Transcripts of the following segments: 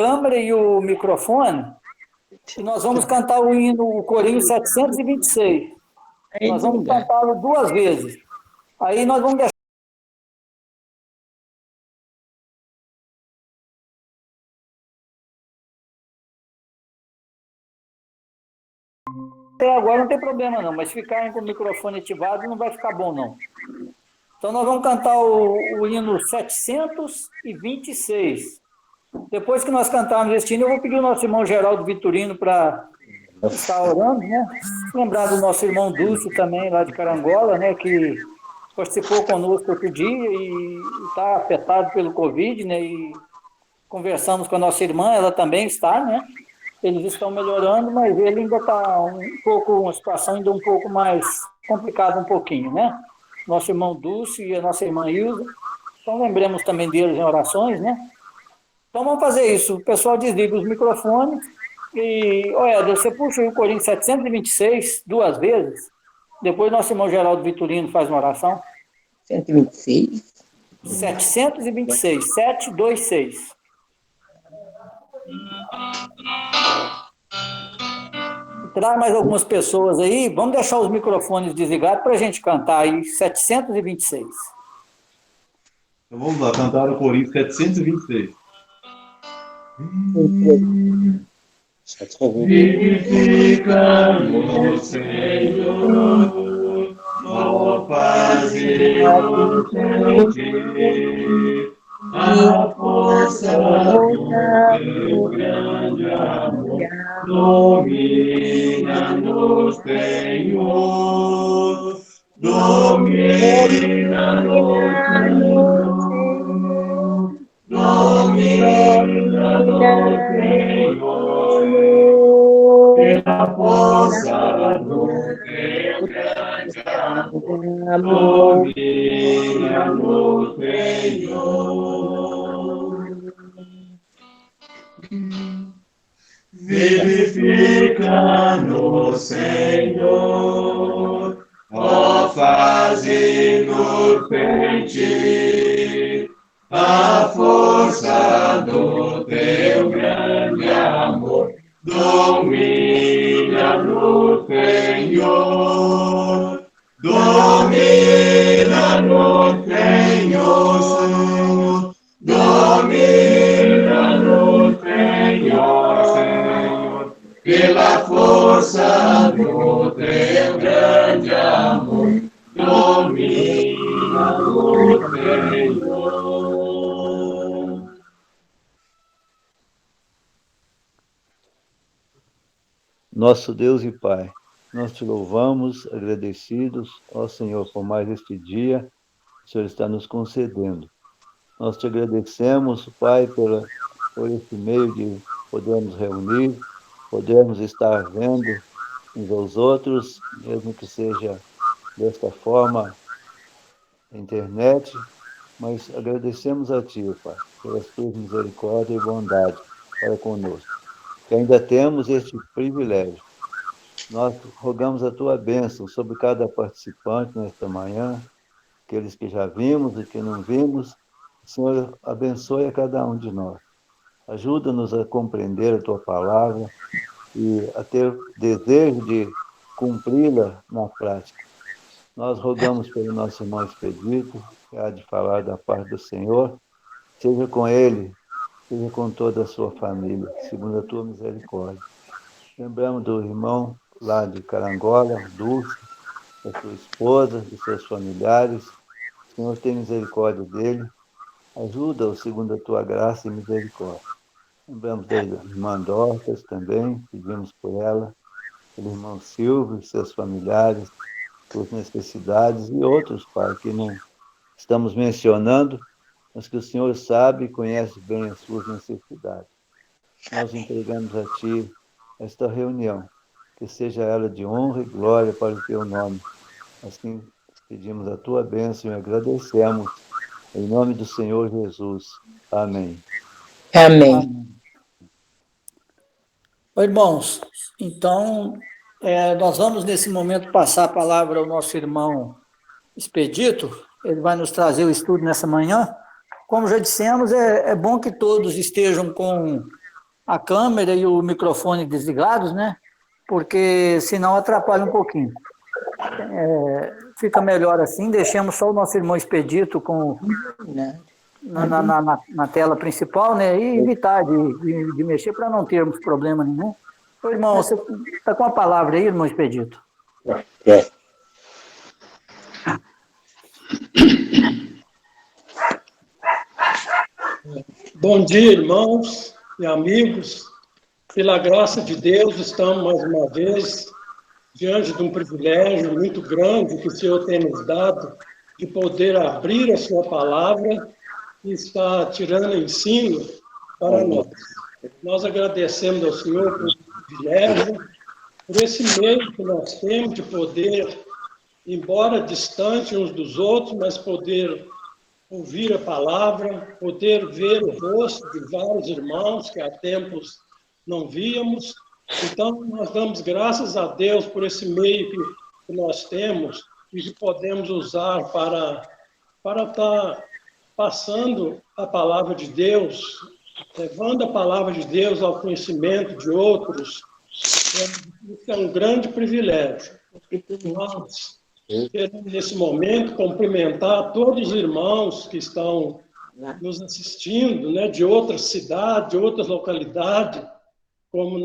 câmera e o microfone, e nós vamos cantar o hino, o corinho 726. Nós vamos cantá-lo 2 vezes. Aí nós vamos deixar. Até agora não tem problema não, mas ficarem com o microfone ativado não vai ficar bom não. Então nós vamos cantar o hino 726. Depois que nós cantarmos este hino, eu vou pedir ao nosso irmão Geraldo Vitorino para estar orando, né? Lembrar do nosso irmão Dulce também, lá de Carangola, né? Que participou conosco outro dia e está afetado pelo Covid, né? E conversamos com a nossa irmã, ela também está, né? Eles estão melhorando, mas ele ainda está uma situação ainda um pouco mais complicada um pouquinho, né? Nosso irmão Dulce e a nossa irmã Ilza. Então lembremos também deles em orações, né? Então vamos fazer isso. O pessoal desliga os microfones e, olha, você puxa o Coríntios 726 2 vezes, depois nosso irmão Geraldo Vitorino faz uma oração. 126. 726, 726. Traz mais algumas pessoas aí, vamos deixar os microfones desligados para a gente cantar aí, 726. Então vamos lá, cantar o Coríntios 726. Vivifica-nos, Senhor, ó paz e potente, a força do teu grande amor, domina-nos, Senhor, domina-nos, Senhor, domina-nos, Senhor, pela força do teu grande amor, domina-nos, Senhor. Vivifica-nos, Senhor, ó faze-nos sentir a força do teu grande amor, domina-nos, Senhor, domina-nos, Senhor, domina-nos, Senhor, pela força do teu grande amor, domina-nos, Senhor. Nosso Deus e Pai, nós te louvamos, agradecidos, ó Senhor, por mais este dia que o Senhor está nos concedendo. Nós te agradecemos, Pai, por esse meio de podermos reunir, podermos estar vendo uns aos outros, mesmo que seja desta forma, na internet, mas agradecemos a Ti, Pai, pelas Tuas misericórdias e bondade para conosco, que ainda temos este privilégio. Nós rogamos a Tua bênção sobre cada participante nesta manhã, aqueles que já vimos e que não vimos. O Senhor abençoe a cada um de nós. Ajuda-nos a compreender a Tua palavra e a ter desejo de cumpri-la na prática. Nós rogamos pelo nosso irmão Expedito, que há de falar da parte do Senhor. Seja com ele, seja com toda a sua família, segundo a Tua misericórdia. Lembramos do irmão lá de Carangola, Dulce, da sua esposa, de seus familiares. O Senhor tem misericórdia dele. Ajuda-o segundo a Tua graça e misericórdia. Lembramos da irmã Dorcas também, pedimos por ela, pelo irmão Silvio e seus familiares, suas necessidades, e outros, Pai, que não estamos mencionando, mas que o Senhor sabe e conhece bem as suas necessidades. Nós entregamos a Ti esta reunião, que seja ela de honra e glória para o Teu nome. Assim pedimos a Tua bênção e agradecemos, em nome do Senhor Jesus. Amém. Amém. Irmãos, então, nós vamos nesse momento passar a palavra ao nosso irmão Expedito, ele vai nos trazer o estudo nessa manhã. Como já dissemos, é bom que todos estejam com a câmera e o microfone desligados, né? Porque senão atrapalha um pouquinho. Fica melhor assim, deixemos só o nosso irmão Expedito na tela principal, né? E evitar de mexer para não termos problema nenhum. Ô, irmão, você está com a palavra aí, irmão Expedito? Bom dia, irmãos e amigos. Pela graça de Deus, estamos mais uma vez diante de um privilégio muito grande que o Senhor tem nos dado de poder abrir a sua palavra e estar tirando ensino para nós. Nós agradecemos ao Senhor por esse privilégio, por esse meio que nós temos de poder, embora distante uns dos outros, mas poder ouvir a palavra, poder ver o rosto de vários irmãos que há tempos não víamos. Então, nós damos graças a Deus por esse meio que nós temos e que podemos usar para estar passando a palavra de Deus, levando a palavra de Deus ao conhecimento de outros. Isso é um grande privilégio. Nós quero, nesse momento, cumprimentar todos os irmãos que estão nos assistindo, né, de outras cidades, de outras localidades, como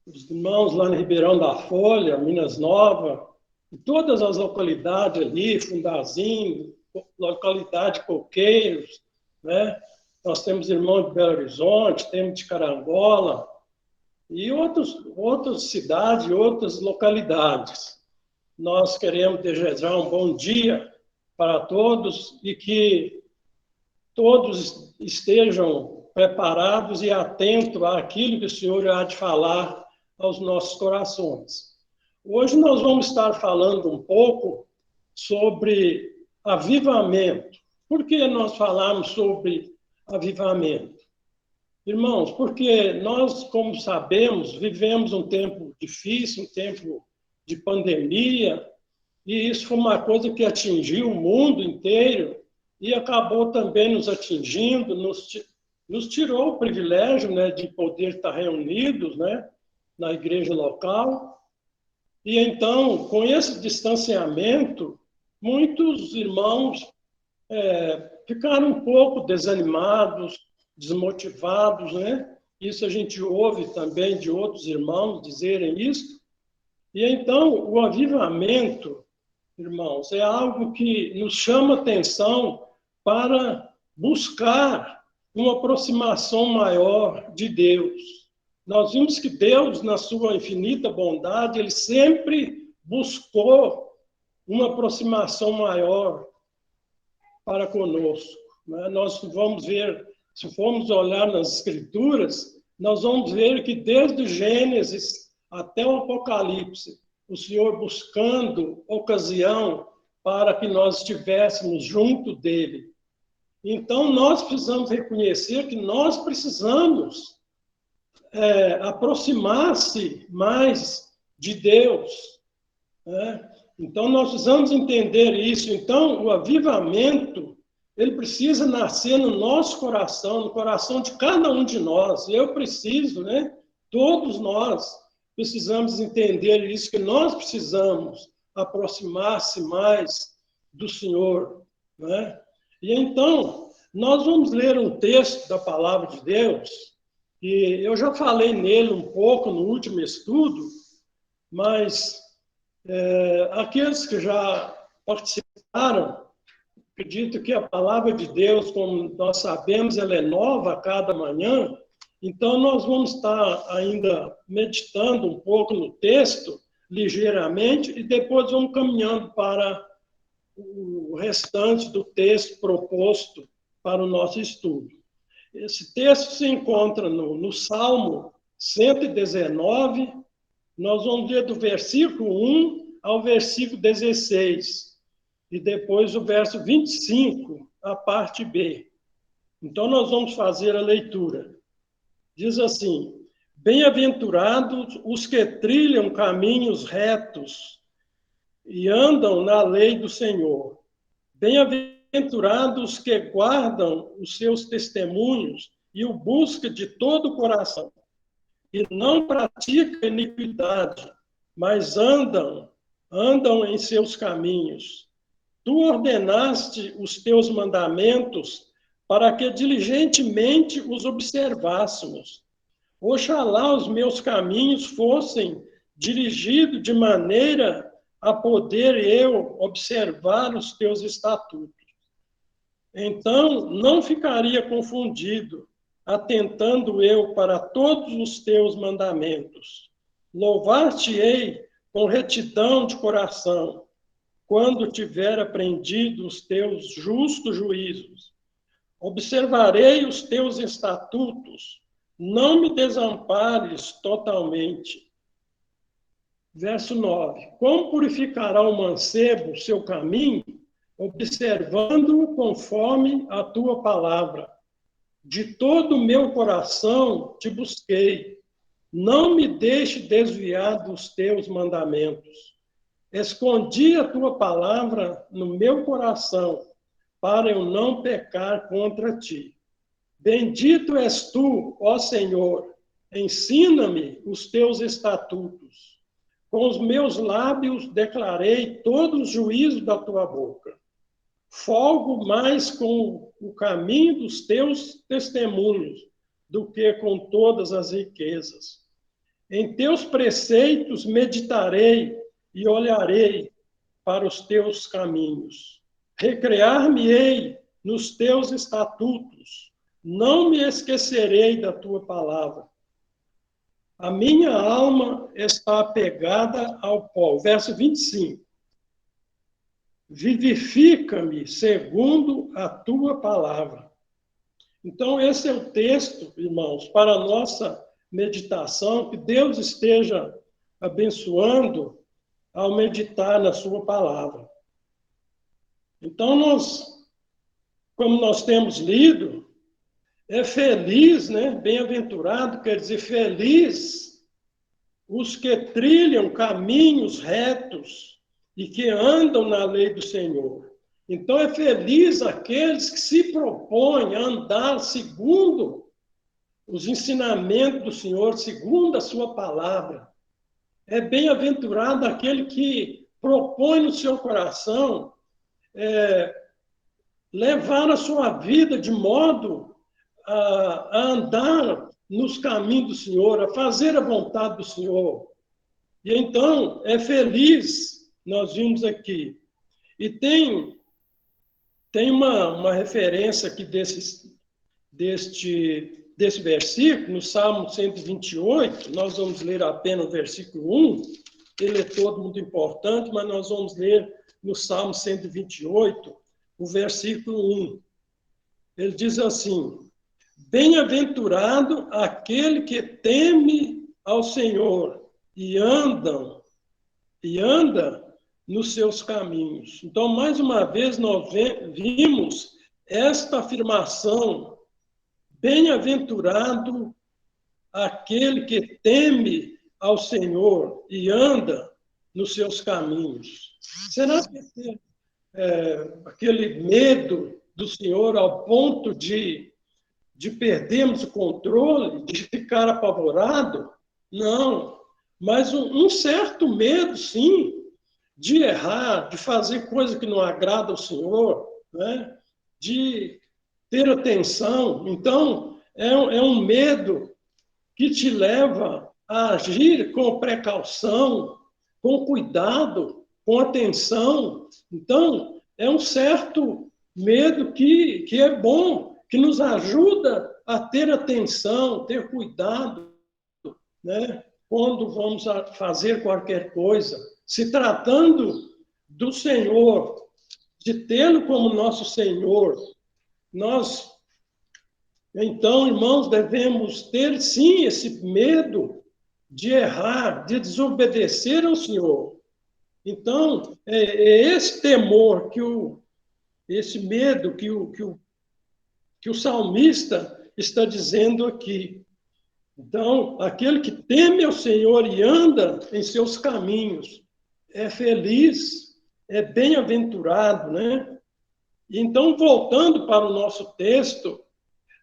os irmãos lá no Ribeirão da Folha, Minas Novas, e todas as localidades ali, Fundazinho, localidade Coqueiros, né? Nós temos irmãos de Belo Horizonte, temos de Carangola, e outras cidades, outras localidades. Nós queremos desejar um bom dia para todos e que todos estejam preparados e atentos àquilo que o Senhor há de falar aos nossos corações. Hoje nós vamos estar falando um pouco sobre avivamento. Por que nós falamos sobre avivamento? Irmãos, porque nós, como sabemos, vivemos um tempo difícil, um tempo de pandemia, e isso foi uma coisa que atingiu o mundo inteiro e acabou também nos atingindo, nos tirou o privilégio, né, de poder estar reunidos, né, na igreja local. E então, com esse distanciamento, muitos irmãos ficaram um pouco desanimados, desmotivados, né? Isso a gente ouve também de outros irmãos dizerem isso. E então, o avivamento, irmãos, é algo que nos chama atenção para buscar uma aproximação maior de Deus. Nós vimos que Deus, na sua infinita bondade, ele sempre buscou uma aproximação maior para conosco. Né? Nós vamos ver, se formos olhar nas Escrituras, nós vamos ver que desde o Gênesis até o Apocalipse, o Senhor buscando ocasião para que nós estivéssemos junto dele. Então, nós precisamos reconhecer que nós precisamos aproximar-se mais de Deus. Né? Então, nós precisamos entender isso. Então, o avivamento, ele precisa nascer no nosso coração, no coração de cada um de nós. Eu preciso, né? Todos nós precisamos entender isso, que nós precisamos aproximar-se mais do Senhor. Né? E então, nós vamos ler um texto da Palavra de Deus, e eu já falei nele um pouco no último estudo, mas aqueles que já participaram, acredito que a Palavra de Deus, como nós sabemos, ela é nova a cada manhã, então nós vamos estar ainda meditando um pouco no texto, ligeiramente, e depois vamos caminhando para o restante do texto proposto para o nosso estudo. Esse texto se encontra no Salmo 119, nós vamos ler do versículo 1 ao versículo 16, e depois o verso 25, a parte B. Então, nós vamos fazer a leitura. Diz assim: bem-aventurados os que trilham caminhos retos e andam na lei do Senhor. Bem-aventurados os que guardam os seus testemunhos e o busca de todo o coração, e não pratica iniquidade, mas andam em seus caminhos. Tu ordenaste os teus mandamentos para que diligentemente os observássemos. Oxalá os meus caminhos fossem dirigidos de maneira a poder eu observar os teus estatutos. Então, não ficaria confundido, atentando eu para todos os teus mandamentos. Louvar-te-ei com retidão de coração, quando tiver aprendido os teus justos juízos. Observarei os teus estatutos, não me desampares totalmente. Verso 9. Como purificará o mancebo seu caminho, observando-o conforme a tua palavra? De todo o meu coração te busquei. Não me deixe desviar dos teus mandamentos. Escondi a tua palavra no meu coração, para eu não pecar contra ti. Bendito és tu, ó Senhor, ensina-me os teus estatutos. Com os meus lábios declarei todos os juízos da tua boca. Folgo mais com o caminho dos teus testemunhos do que com todas as riquezas. Em teus preceitos meditarei e olharei para os teus caminhos. Recrear-me-ei nos teus estatutos. Não me esquecerei da tua palavra. A minha alma está apegada ao pó. Verso 25. Vivifica-me segundo a tua palavra. Então, esse é o texto, irmãos, para a nossa meditação, que Deus esteja abençoando ao meditar na sua palavra. Então, como nós temos lido, é feliz, né? Bem-aventurado, quer dizer, feliz os que trilham caminhos retos e que andam na lei do Senhor. Então, é feliz aqueles que se propõem a andar segundo os ensinamentos do Senhor, segundo a sua palavra. É bem-aventurado aquele que propõe no seu coração levar a sua vida de modo a andar nos caminhos do Senhor, a fazer a vontade do Senhor. E então, é feliz, nós vimos aqui. E tem uma referência aqui desse versículo, no Salmo 128, nós vamos ler apenas o versículo 1, ele é todo muito importante, mas nós vamos ler no Salmo 128, o versículo 1. Ele diz assim: bem-aventurado aquele que teme ao Senhor e anda nos seus caminhos. Então, mais uma vez, nós vimos esta afirmação: bem-aventurado aquele que teme ao Senhor e anda nos seus caminhos. Será que aquele medo do Senhor ao ponto de perdermos o controle, de ficar apavorado? Não, mas um certo medo, sim, de errar, de fazer coisa que não agrada ao Senhor, né? De ter atenção. Então, é um medo que te leva a agir com precaução, com cuidado, com atenção. Então, é um certo medo que é bom, que nos ajuda a ter atenção, ter cuidado, né? Quando vamos fazer qualquer coisa. Se tratando do Senhor, de tê-lo como nosso Senhor, nós, então, irmãos, devemos ter, sim, esse medo de errar, de desobedecer ao Senhor. Então, é esse temor, esse medo que o salmista está dizendo aqui. Então, aquele que teme ao Senhor e anda em seus caminhos é feliz, é bem-aventurado, né? Então, voltando para o nosso texto,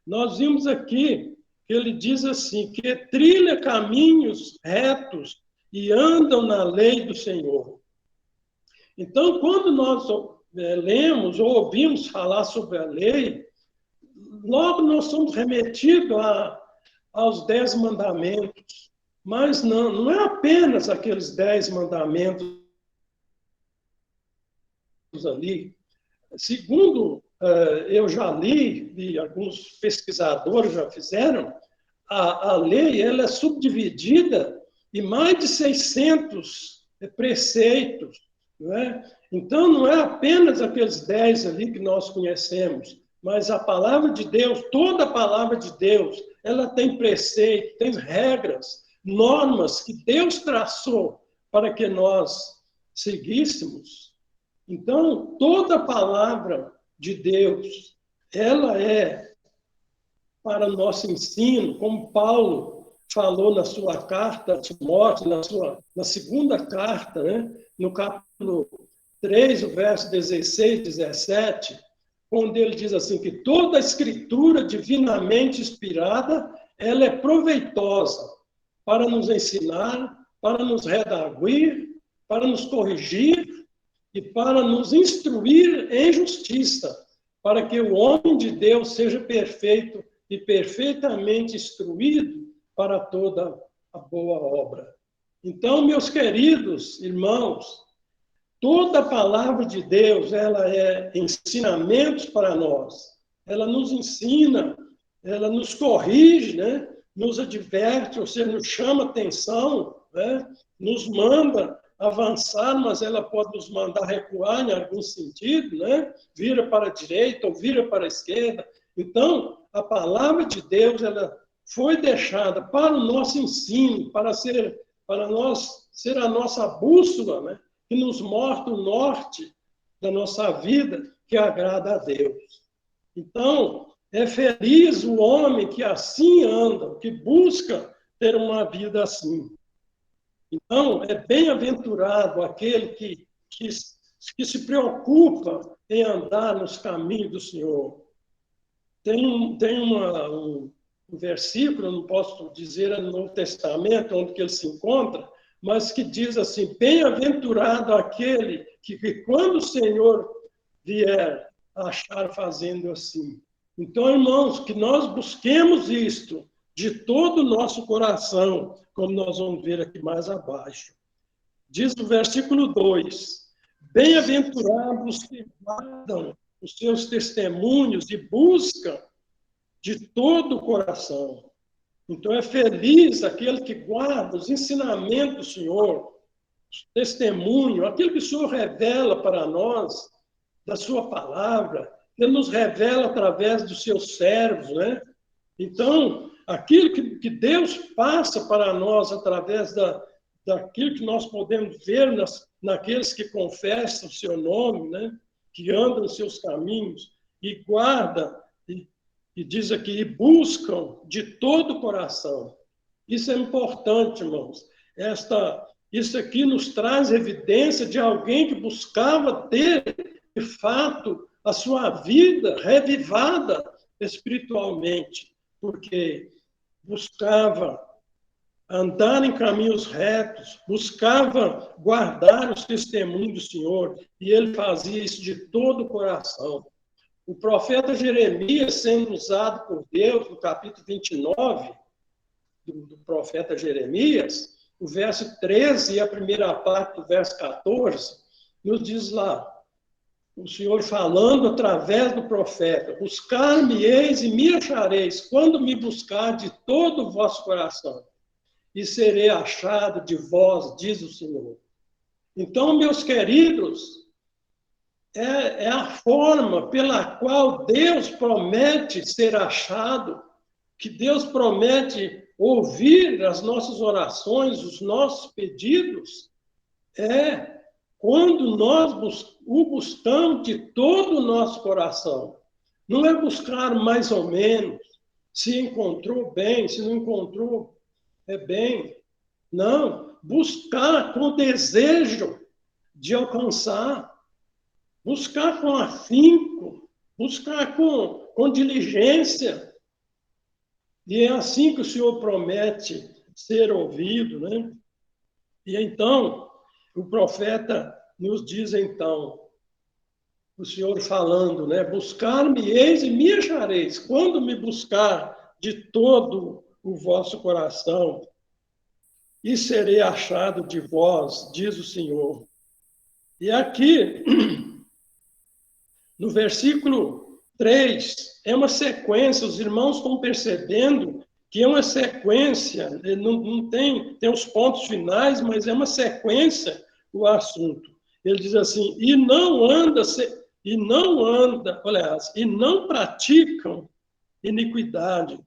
nós vimos aqui que ele diz assim, que trilha caminhos retos e andam na lei do Senhor. Então, quando nós lemos ou ouvimos falar sobre a lei, logo nós somos remetidos aos 10 mandamentos. Mas não é apenas aqueles 10 mandamentos ali. Segundo eu já li, e alguns pesquisadores já fizeram, a lei ela é subdividida em mais de 600 preceitos. Não é? Então, não é apenas aqueles 10 ali que nós conhecemos, mas a palavra de Deus, toda a palavra de Deus, ela tem preceito, tem regras, normas que Deus traçou para que nós seguíssemos. Então, toda a palavra de Deus, ela é para nosso ensino, como Paulo falou na sua carta a Timóteo, na segunda carta, né? No capítulo 3, o verso 16, 17, onde ele diz assim, que toda a escritura divinamente inspirada, ela é proveitosa para nos ensinar, para nos redarguir, para nos corrigir e para nos instruir em justiça, para que o homem de Deus seja perfeito e perfeitamente instruído para toda a boa obra. Então, meus queridos irmãos, toda a palavra de Deus, ela é ensinamentos para nós. Ela nos ensina, ela nos corrige, né? Nos adverte, ou seja, nos chama atenção, né? Nos manda avançar, mas ela pode nos mandar recuar em algum sentido, né? Vira para a direita ou vira para a esquerda. Então, a palavra de Deus, ela foi deixada para o nosso ensino, para nós ser a nossa bússola, né? Que nos mostra o norte da nossa vida, que agrada a Deus. Então, é feliz o homem que assim anda, que busca ter uma vida assim. Então, é bem-aventurado aquele que se preocupa em andar nos caminhos do Senhor. Tem um versículo, eu não posso dizer no Novo Testamento, onde que ele se encontra, mas que diz assim, bem-aventurado aquele que quando o Senhor vier achar fazendo assim. Então, irmãos, que nós busquemos isto de todo o nosso coração, como nós vamos ver aqui mais abaixo. Diz o versículo 2, bem-aventurados que guardam os seus testemunhos e buscam de todo o coração. Então, é feliz aquele que guarda os ensinamentos do Senhor, os testemunhos, aquilo que o Senhor revela para nós, da sua palavra, Ele nos revela através dos seus servos, né? Então, aquilo que Deus passa para nós através daquilo que nós podemos ver naqueles que confessam o seu nome, né? Que andam os seus caminhos e guardam, e diz aqui, e buscam de todo o coração. Isso é importante, irmãos. Isso aqui nos traz evidência de alguém que buscava ter, de fato, a sua vida revivada espiritualmente, porque buscava andar em caminhos retos, buscava guardar os testemunhos do Senhor, e ele fazia isso de todo o coração. O profeta Jeremias, sendo usado por Deus, no capítulo 29 do profeta Jeremias, o verso 13 e a primeira parte do verso 14, nos diz lá, o Senhor falando através do profeta, buscar-me-eis e me achareis, quando me buscar de todo o vosso coração, e serei achado de vós, diz o Senhor. Então, meus queridos, é a forma pela qual Deus promete ser achado, que Deus promete ouvir as nossas orações, os nossos pedidos, é quando nós o buscamos de todo o nosso coração. Não é buscar mais ou menos, se encontrou bem, se não encontrou bem. Não, buscar com desejo de alcançar, buscar com afinco, buscar com diligência, E é assim que o Senhor promete ser ouvido, né? E então, o profeta nos diz então, o Senhor falando, né? Buscar-me-eis e me achareis, quando me buscar de todo o vosso coração, e serei achado de vós, diz o Senhor. E aqui, no versículo 3, é uma sequência, os irmãos estão percebendo que é uma sequência, não tem os pontos finais, mas é uma sequência o assunto. Ele diz assim, e não praticam iniquidade,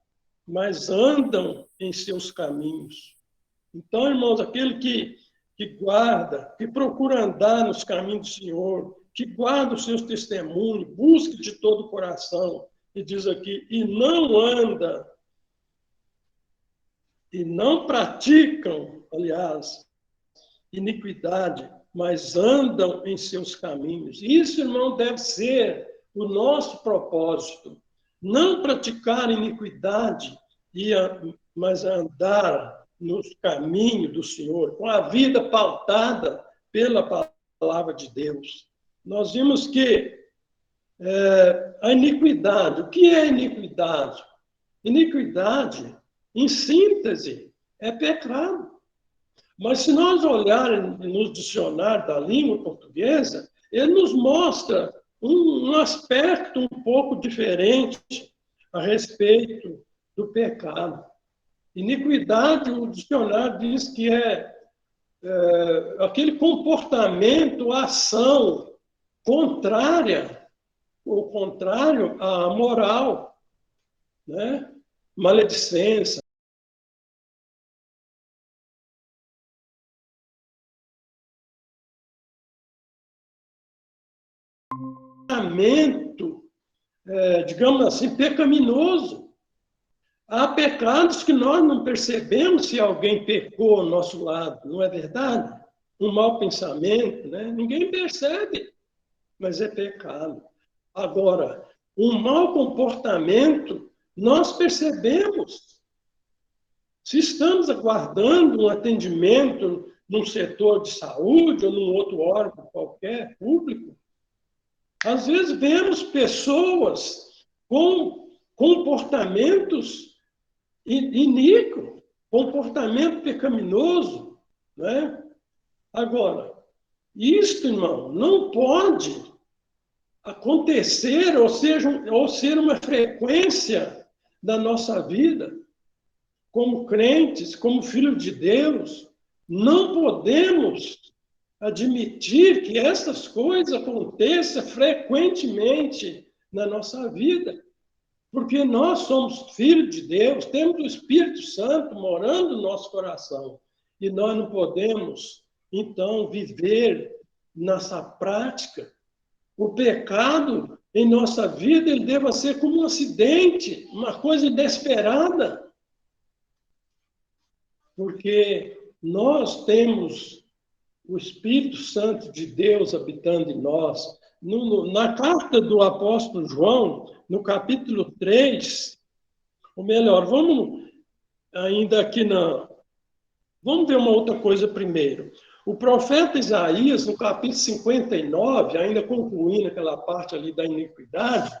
mas andam em seus caminhos. Então, irmãos, aquele que guarda, que procura andar nos caminhos do Senhor, que guarda os seus testemunhos, busque de todo o coração, e diz aqui, e não anda, e não praticam, aliás, iniquidade, mas andam em seus caminhos. Isso, irmão, deve ser o nosso propósito. Não praticar iniquidade, mas andar no caminho do Senhor, com a vida pautada pela palavra de Deus. Nós vimos que a iniquidade, o que é iniquidade? Iniquidade, em síntese, é pecado. Mas se nós olharmos no dicionário da língua portuguesa, ele nos mostra um aspecto um pouco diferente a respeito do pecado. Iniquidade, o dicionário diz que é aquele comportamento, ação contrária, ou contrário à moral, né? Maledicência, digamos assim, pecaminoso. Há pecados que nós não percebemos se alguém pecou ao nosso lado, não é verdade? Um mau pensamento, né? Ninguém percebe, mas é pecado. Agora, um mau comportamento, nós percebemos. Se estamos aguardando um atendimento num setor de saúde ou num outro órgão qualquer, público, às vezes vemos pessoas com comportamentos iníquos, comportamento pecaminoso, né? Agora, isto, irmão, não pode acontecer ou ser uma frequência da nossa vida. Como crentes, como filhos de Deus, não podemos admitir que essas coisas aconteçam frequentemente na nossa vida, porque nós somos filhos de Deus, temos o Espírito Santo morando no nosso coração, e nós não podemos, então, viver nessa prática. O pecado em nossa vida, ele deva ser como um acidente, uma coisa inesperada, porque nós temos o Espírito Santo de Deus habitando em nós. Na carta do apóstolo João, no capítulo 3, ou melhor, vamos ainda aqui Vamos ver uma outra coisa primeiro. O profeta Isaías, no capítulo 59, ainda concluindo aquela parte ali da iniquidade,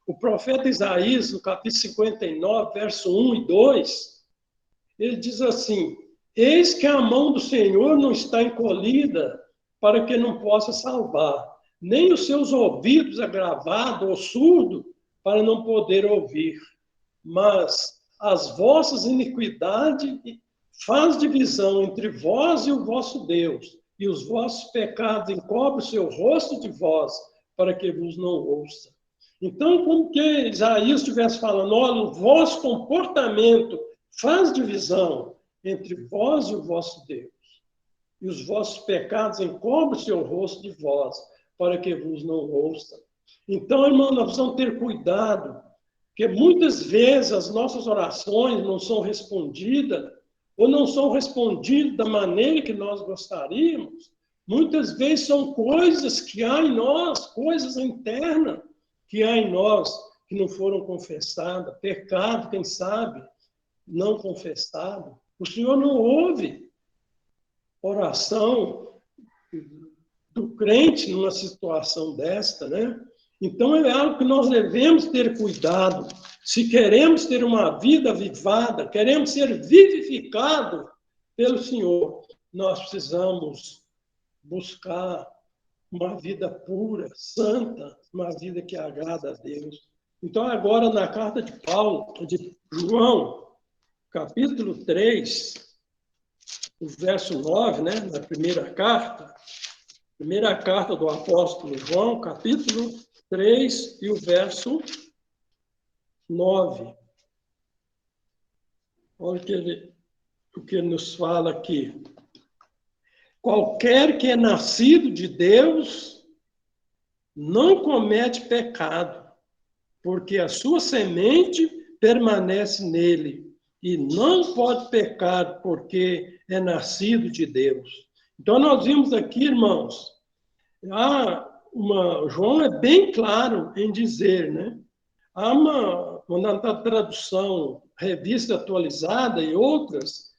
o profeta Isaías, no capítulo 59, verso 1 e 2, ele diz assim, eis que a mão do Senhor não está encolhida para que não possa salvar, nem os seus ouvidos agravados ou surdos para não poder ouvir. Mas as vossas iniquidades faz divisão entre vós e o vosso Deus, e os vossos pecados encobrem o seu rosto de vós, para que vos não ouça. Então, como que Isaías estivesse falando, olha, o vosso comportamento faz divisão entre vós e o vosso Deus, e os vossos pecados encobrem o seu rosto de vós, para que vos não ouça. Então, irmão, nós precisamos ter cuidado, porque muitas vezes as nossas orações não são respondidas, ou não são respondidas da maneira que nós gostaríamos. Muitas vezes são coisas que há em nós, coisas internas que há em nós, que não foram confessadas, pecado, quem sabe, não confessado. O Senhor não ouve oração do crente numa situação desta, né? Então, é algo que nós devemos ter cuidado. Se queremos ter uma vida avivada, queremos ser vivificados pelo Senhor, nós precisamos buscar uma vida pura, santa, uma vida que agrada a Deus. Então, agora, na carta de Paulo, de João, capítulo 3, o verso 9, né, na primeira carta do apóstolo João, capítulo 3 e o verso 9. Olha o que ele nos fala aqui. Qualquer que é nascido de Deus não comete pecado, porque a sua semente permanece nele e não pode pecar porque é nascido de Deus. Então, nós vimos aqui, irmãos, João é bem claro em dizer, né? Há uma tradução, Revista Atualizada e outras,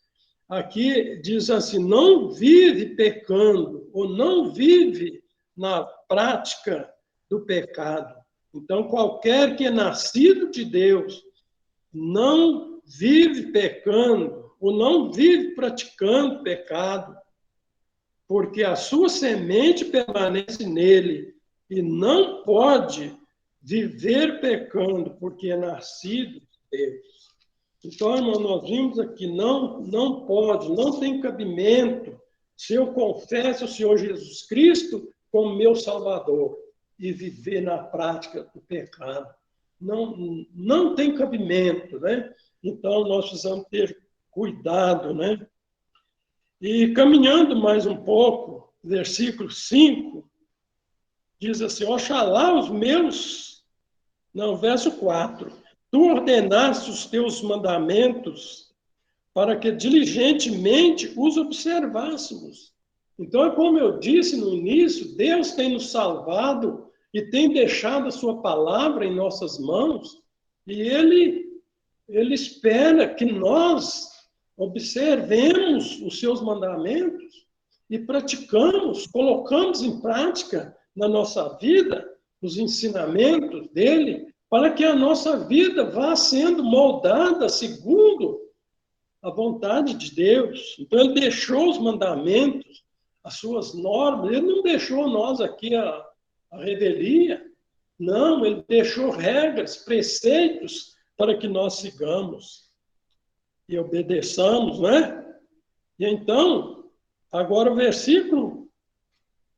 aqui diz assim, não vive pecando, ou não vive na prática do pecado. Então, qualquer que é nascido de Deus não vive pecando, ou não vive praticando pecado, porque a sua semente permanece nele e não pode viver pecando, porque é nascido de Deus. Então, irmão, nós vimos aqui, não pode, não tem cabimento se eu confesso o Senhor Jesus Cristo como meu Salvador e viver na prática do pecado. Não tem cabimento, né? Então, nós precisamos ter cuidado, né? E caminhando mais um pouco, versículo 5, diz assim, oxalá os meus... Não, verso 4. Tu ordenaste os teus mandamentos para que diligentemente os observássemos. Então, é como eu disse no início, Deus tem nos salvado e tem deixado a sua palavra em nossas mãos, e Ele espera que nós observemos os seus mandamentos e praticamos, colocamos em prática na nossa vida os ensinamentos dele, para que a nossa vida vá sendo moldada segundo a vontade de Deus. Então, ele deixou os mandamentos, as suas normas, ele não deixou nós aqui a revelia, não, ele deixou regras, preceitos para que nós sigamos e obedeçamos, né? E então, agora o versículo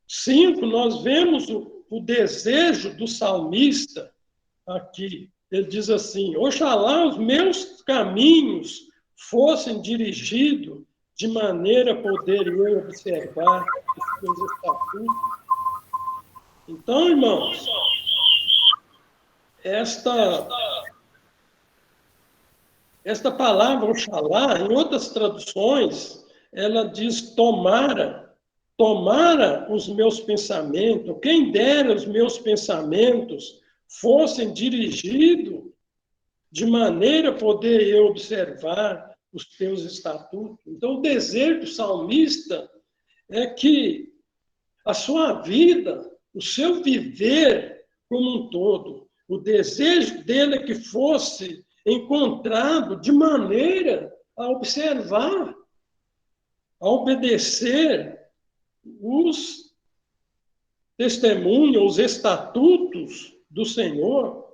5, nós vemos o desejo do salmista aqui. Ele diz assim, oxalá os meus caminhos fossem dirigidos de maneira a poder eu observar os teus estatutos. Então, irmãos, esta palavra, oxalá, em outras traduções, ela diz tomara os meus pensamentos, quem dera os meus pensamentos fossem dirigidos de maneira a poder eu observar os teus estatutos. Então, o desejo do salmista é que a sua vida, o seu viver como um todo, o desejo dele é que fosse encontrado de maneira a observar, a obedecer os testemunhos, os estatutos do Senhor.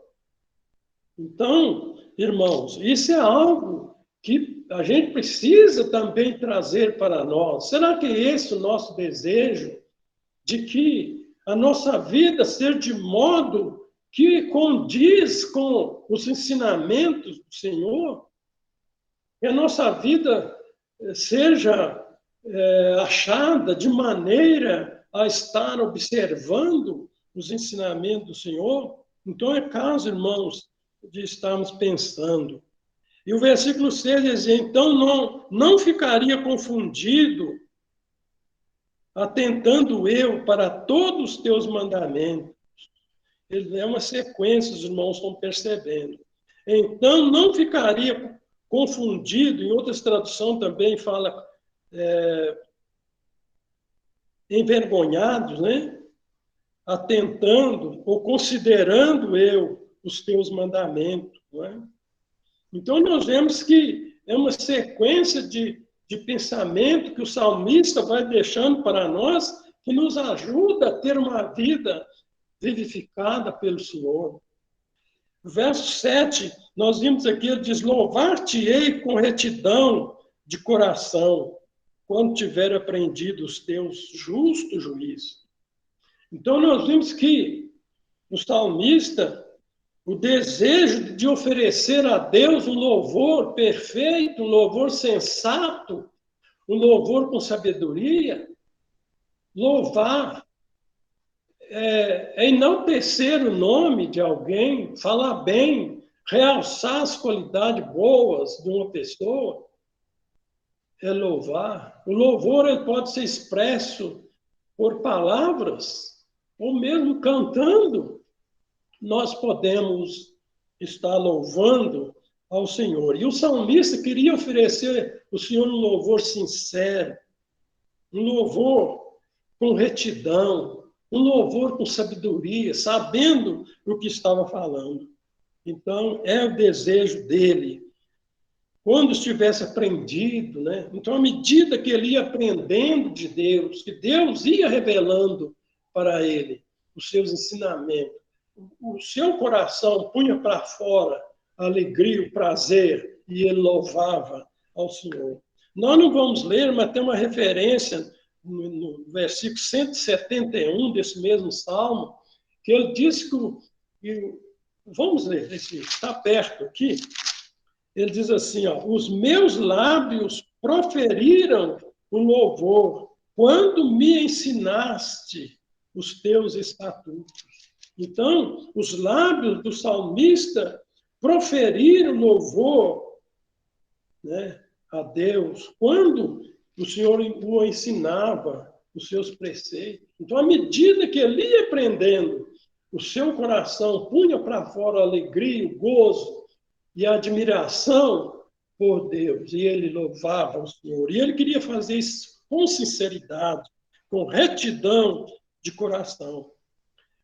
Então, irmãos, isso é algo que a gente precisa também trazer para nós. Será que é esse o nosso desejo? De que a nossa vida seja de modo que condiz com os ensinamentos do Senhor? Que a nossa vida seja achada de maneira a estar observando os ensinamentos do Senhor? Então, é caso, irmãos, de estarmos pensando. E o versículo 6 diz, então não ficaria confundido, atentando eu para todos os teus mandamentos. Ele é uma sequência, os irmãos estão percebendo. Então, não ficaria confundido, em outras traduções também fala envergonhados, né? Atentando ou considerando eu os teus mandamentos. Não é? Então, nós vemos que é uma sequência de pensamento que o salmista vai deixando para nós, que nos ajuda a ter uma vida vivificada pelo Senhor. Verso 7, nós vimos aqui, ele diz, louvar-te-ei com retidão de coração, quando tiver aprendido os teus justos juízos. Então, nós vimos que o salmista, o desejo de oferecer a Deus um louvor perfeito, um louvor sensato, um louvor com sabedoria, louvar, enaltecer o nome de alguém, falar bem, realçar as qualidades boas de uma pessoa, é louvar. O louvor ele pode ser expresso por palavras, ou mesmo cantando. Nós podemos estar louvando ao Senhor. E o salmista queria oferecer ao Senhor um louvor sincero, um louvor com retidão, um louvor com sabedoria, sabendo o que estava falando. Então, é o desejo dele. Quando estivesse aprendido, né? Então, à medida que ele ia aprendendo de Deus, que Deus ia revelando para ele os seus ensinamentos, o seu coração punha para fora a alegria, o prazer, e ele louvava ao Senhor. Nós não vamos ler, mas tem uma referência no versículo 171 desse mesmo salmo, que ele diz que vamos ler, está perto aqui. Ele diz assim, ó, os meus lábios proferiram o louvor quando me ensinaste os teus estatutos. Então, os lábios do salmista proferiram louvor, né, a Deus quando o Senhor o ensinava os seus preceitos. Então, à medida que ele ia aprendendo, o seu coração punha para fora a alegria, o gozo e a admiração por Deus. E ele louvava o Senhor. E ele queria fazer isso com sinceridade, com retidão de coração.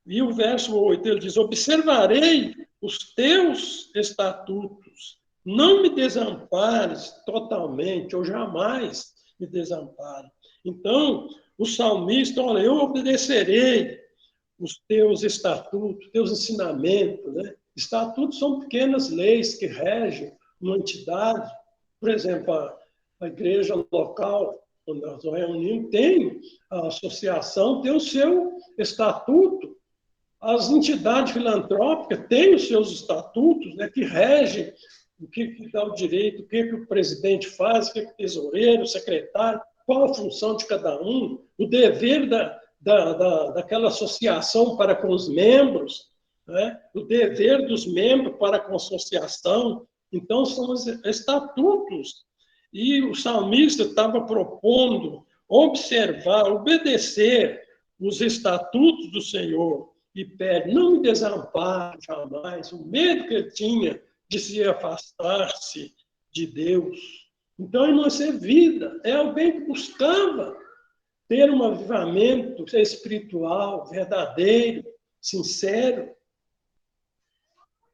E o verso 8, ele diz, observarei os teus estatutos, não me desampares totalmente, ou jamais me desampare. Então, o salmista, olha, eu obedecerei os teus estatutos, teus ensinamentos, né? Estatutos são pequenas leis que regem uma entidade. Por exemplo, a igreja local, quando nós nos reunimos, tem a associação, tem o seu estatuto. As entidades filantrópicas têm os seus estatutos, né, que regem o que dá o direito, o que o presidente faz, o que o tesoureiro, o secretário, qual a função de cada um, o dever daquela associação para com os membros, né, o dever dos membros para com a associação. Então, são os estatutos. E o salmista estava propondo observar, obedecer os estatutos do Senhor. E pede, não me desampare jamais, o medo que ele tinha de se afastar-se de Deus. Então, ele não é vida, é alguém que buscava ter um avivamento espiritual, verdadeiro, sincero.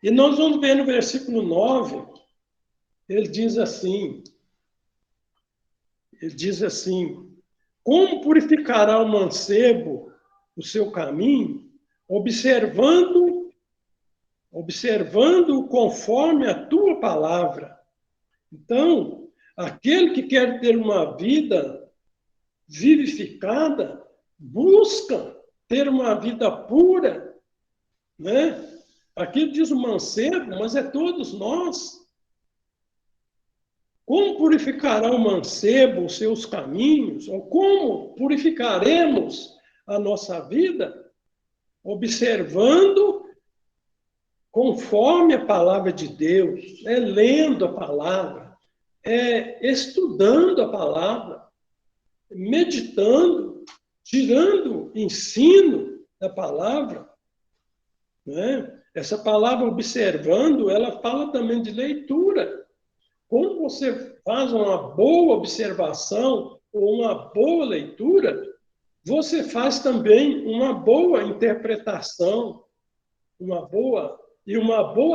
E nós vamos ver no versículo 9, ele diz assim, como purificará o mancebo o seu caminho? Observando conforme a tua palavra. Então, aquele que quer ter uma vida vivificada, busca ter uma vida pura, né? Aqui diz o mancebo, mas é todos nós. Como purificará o mancebo os seus caminhos? Ou como purificaremos a nossa vida? Observando conforme a palavra de Deus, lendo a palavra, estudando a palavra, meditando, tirando ensino da palavra. Né? Essa palavra observando, ela fala também de leitura. quando você faz uma boa observação ou uma boa leitura, você faz também uma boa interpretação, uma boa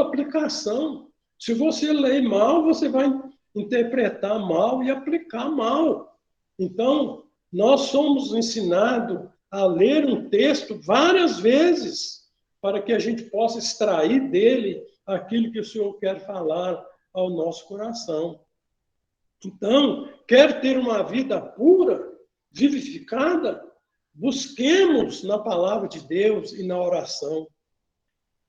aplicação. Se você lê mal, você vai interpretar mal e aplicar mal. Então, nós somos ensinados a ler um texto várias vezes, para que a gente possa extrair dele aquilo que o Senhor quer falar ao nosso coração. Então, quer ter uma vida pura, vivificada? Busquemos na palavra de Deus e na oração.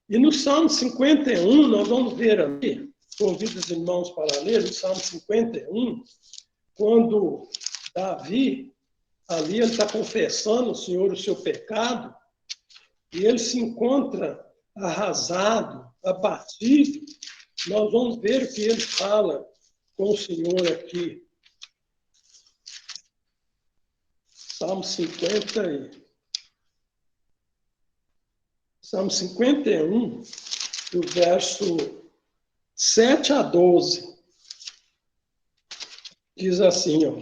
E no Salmo 51, nós vamos ver ali, convido os irmãos para ler, no Salmo 51, quando Davi, ali ele está confessando ao Senhor o seu pecado, e ele se encontra arrasado, abatido. Nós vamos ver o que ele fala com o Senhor aqui. Salmo 51, do verso 7 a 12. Diz assim, ó,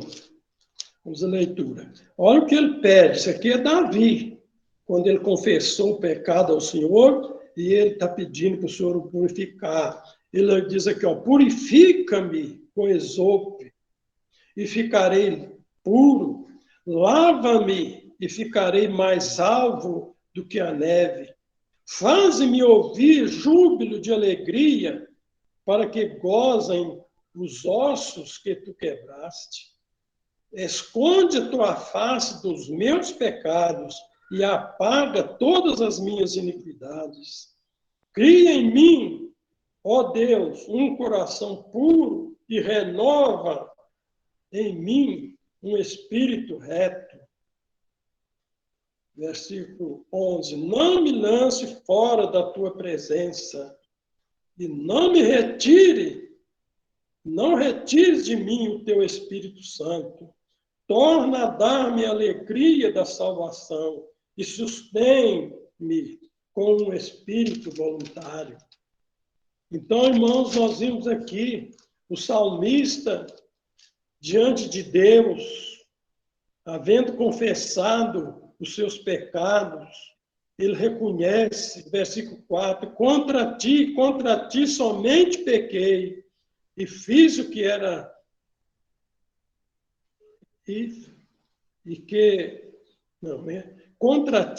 vamos à leitura. Olha o que ele pede, isso aqui é Davi, quando ele confessou o pecado ao Senhor, e ele está pedindo para o Senhor o purificar. Ele diz aqui, ó, purifica-me com esopo, e ficarei puro. Lava-me, e ficarei mais alvo do que a neve. Faze-me ouvir júbilo de alegria, para que gozem os ossos que tu quebraste. Esconde a tua face dos meus pecados e apaga todas as minhas iniquidades. Cria em mim, ó Deus, um coração puro e renova em mim um espírito reto. Versículo 11. Não me lance fora da tua presença e não retires de mim o teu Espírito Santo. Torna a dar-me a alegria da salvação e sustém-me com um espírito voluntário. Então, irmãos, nós vimos aqui o salmista diante de Deus, havendo confessado os seus pecados, ele reconhece, versículo 4, contra ti somente pequei, e fiz o que era contra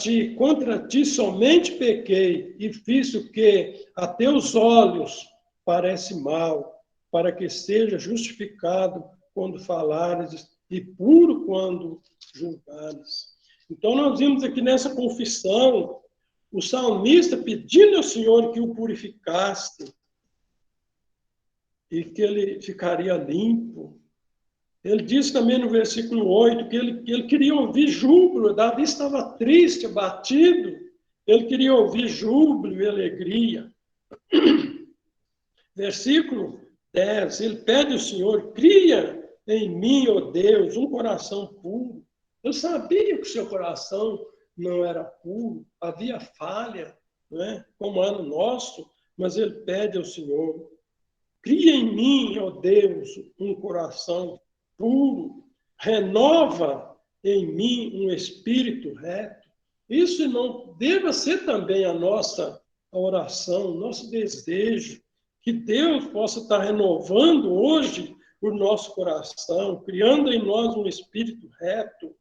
ti somente pequei e fiz o que a teus olhos parece mal, para que seja justificado quando falares e puro quando julgares. Então nós vimos aqui nessa confissão o salmista pedindo ao Senhor que o purificasse e que ele ficaria limpo. Ele diz também no versículo 8 que ele queria ouvir júbilo. Davi estava triste, abatido. Ele queria ouvir júbilo e alegria. Versículo 10, ele pede ao Senhor, cria em mim, ó Deus, um coração puro. Eu sabia que o seu coração não era puro, havia falha, né, como é no nosso, mas ele pede ao Senhor, cria em mim, ó Deus, um coração puro, renova em mim um espírito reto. Isso não deva ser também a nossa oração, o nosso desejo, que Deus possa estar renovando hoje o nosso coração, criando em nós um espírito reto.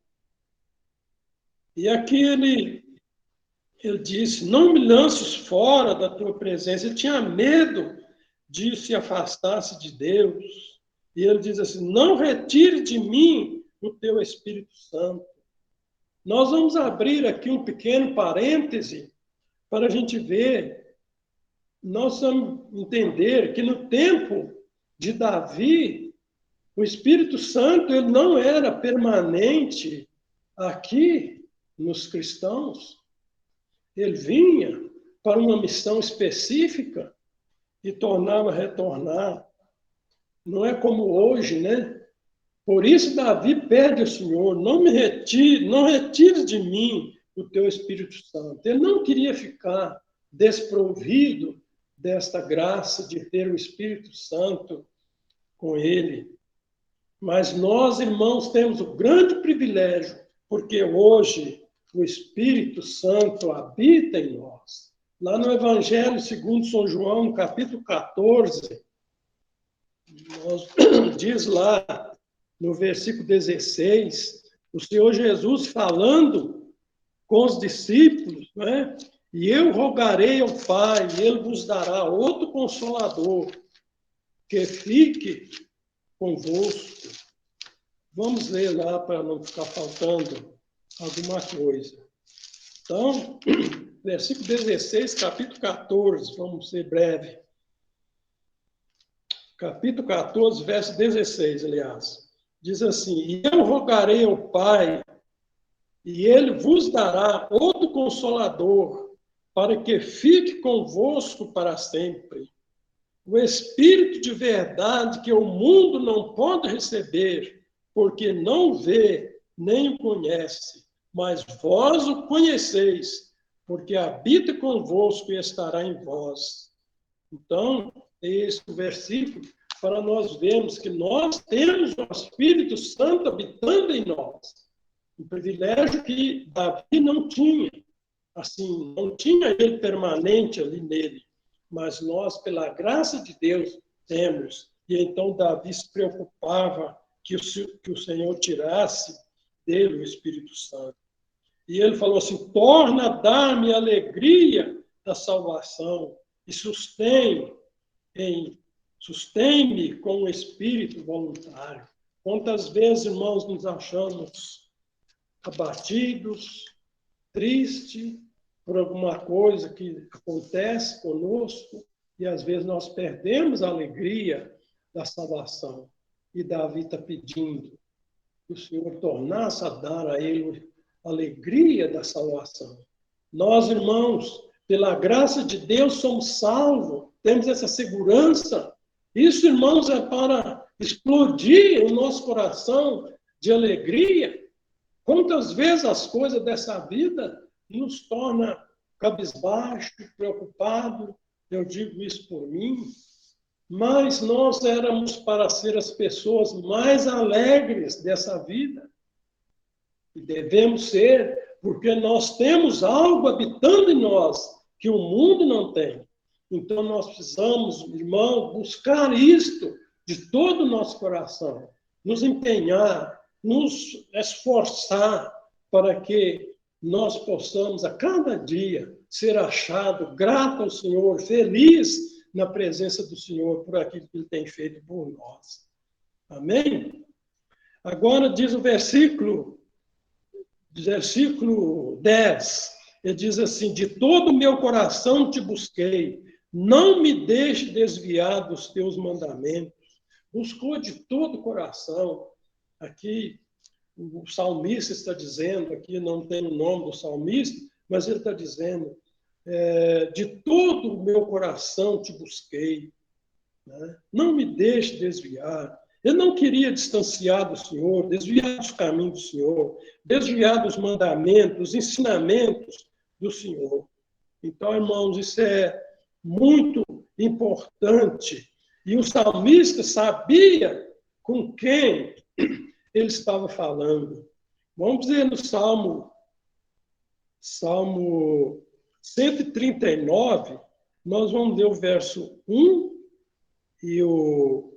E aqui ele disse, não me lances fora da tua presença. Ele tinha medo de se afastasse de Deus. E ele diz assim, não retire de mim o teu Espírito Santo. Nós vamos abrir aqui um pequeno parêntese para a gente ver, nós vamos entender que no tempo de Davi, o Espírito Santo ele não era permanente aqui nos cristãos. Ele vinha para uma missão específica e tornava a retornar. Não é como hoje, né? Por isso Davi pede ao Senhor, não retire de mim o teu Espírito Santo. Ele não queria ficar desprovido desta graça de ter o Espírito Santo com ele. Mas nós, irmãos, temos o grande privilégio, porque hoje o Espírito Santo habita em nós. Lá no Evangelho segundo São João, no capítulo 14, diz lá, no versículo 16, o Senhor Jesus falando com os discípulos, né? E eu rogarei ao Pai, e Ele vos dará outro Consolador, que fique convosco. Vamos ler lá para não ficar faltando alguma coisa. Então, versículo 16, capítulo 14, vamos ser breve. Capítulo 14, verso 16, aliás. Diz assim: E eu rogarei ao Pai, e Ele vos dará outro Consolador, para que fique convosco para sempre. O Espírito de verdade que o mundo não pode receber, porque não vê nem o conhece, mas vós o conheceis, porque habita convosco e estará em vós. Então, esse é o versículo para nós vermos que nós temos o Espírito Santo habitando em nós. Um privilégio que Davi não tinha. Assim, não tinha ele permanente ali nele. Mas nós, pela graça de Deus, temos. E então Davi se preocupava que o Senhor tirasse dele o Espírito Santo. E ele falou assim: torna a dar-me a alegria da salvação e sustém-me com o espírito voluntário. Quantas vezes, irmãos, nos achamos abatidos, tristes por alguma coisa que acontece conosco, e às vezes nós perdemos a alegria da salvação. E Davi está pedindo que o Senhor tornasse a dar a ele a alegria da salvação. Nós, irmãos, pela graça de Deus, somos salvos, temos essa segurança. Isso, irmãos, é para explodir o nosso coração de alegria. Quantas vezes as coisas dessa vida nos tornam cabisbaixo, preocupado, eu digo isso por mim, mas nós éramos para ser as pessoas mais alegres dessa vida. E devemos ser, porque nós temos algo habitando em nós que o mundo não tem. Então nós precisamos, irmão, buscar isto de todo o nosso coração, nos empenhar, nos esforçar para que nós possamos a cada dia ser achado grato ao Senhor, feliz na presença do Senhor por aquilo que Ele tem feito por nós. Amém? Agora diz o versículo 10, ele diz assim: de todo o meu coração te busquei, não me deixe desviar dos teus mandamentos. Buscou de todo o coração. Aqui o salmista está dizendo, aqui não tem o nome do salmista, mas ele está dizendo, de todo o meu coração te busquei, né? Não me deixe desviar. Ele não queria distanciar do Senhor, desviar dos caminhos do Senhor, desviar dos mandamentos, dos ensinamentos do Senhor. Então, irmãos, isso é muito importante. E o salmista sabia com quem ele estava falando. Vamos dizer no Salmo 139, nós vamos ler o verso 1 e o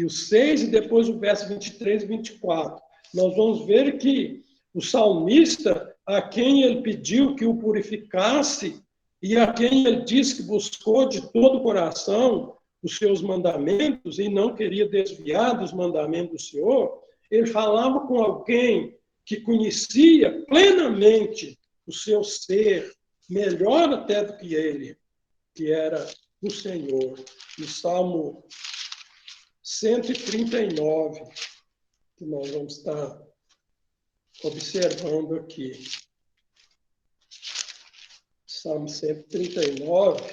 6, e depois o verso 23 e 24. Nós vamos ver que o salmista, a quem ele pediu que o purificasse, e a quem ele disse que buscou de todo o coração os seus mandamentos, e não queria desviar dos mandamentos do Senhor, ele falava com alguém que conhecia plenamente o seu ser, melhor até do que ele, que era o Senhor. No Salmo 139, que nós vamos estar observando aqui. Salmo 139,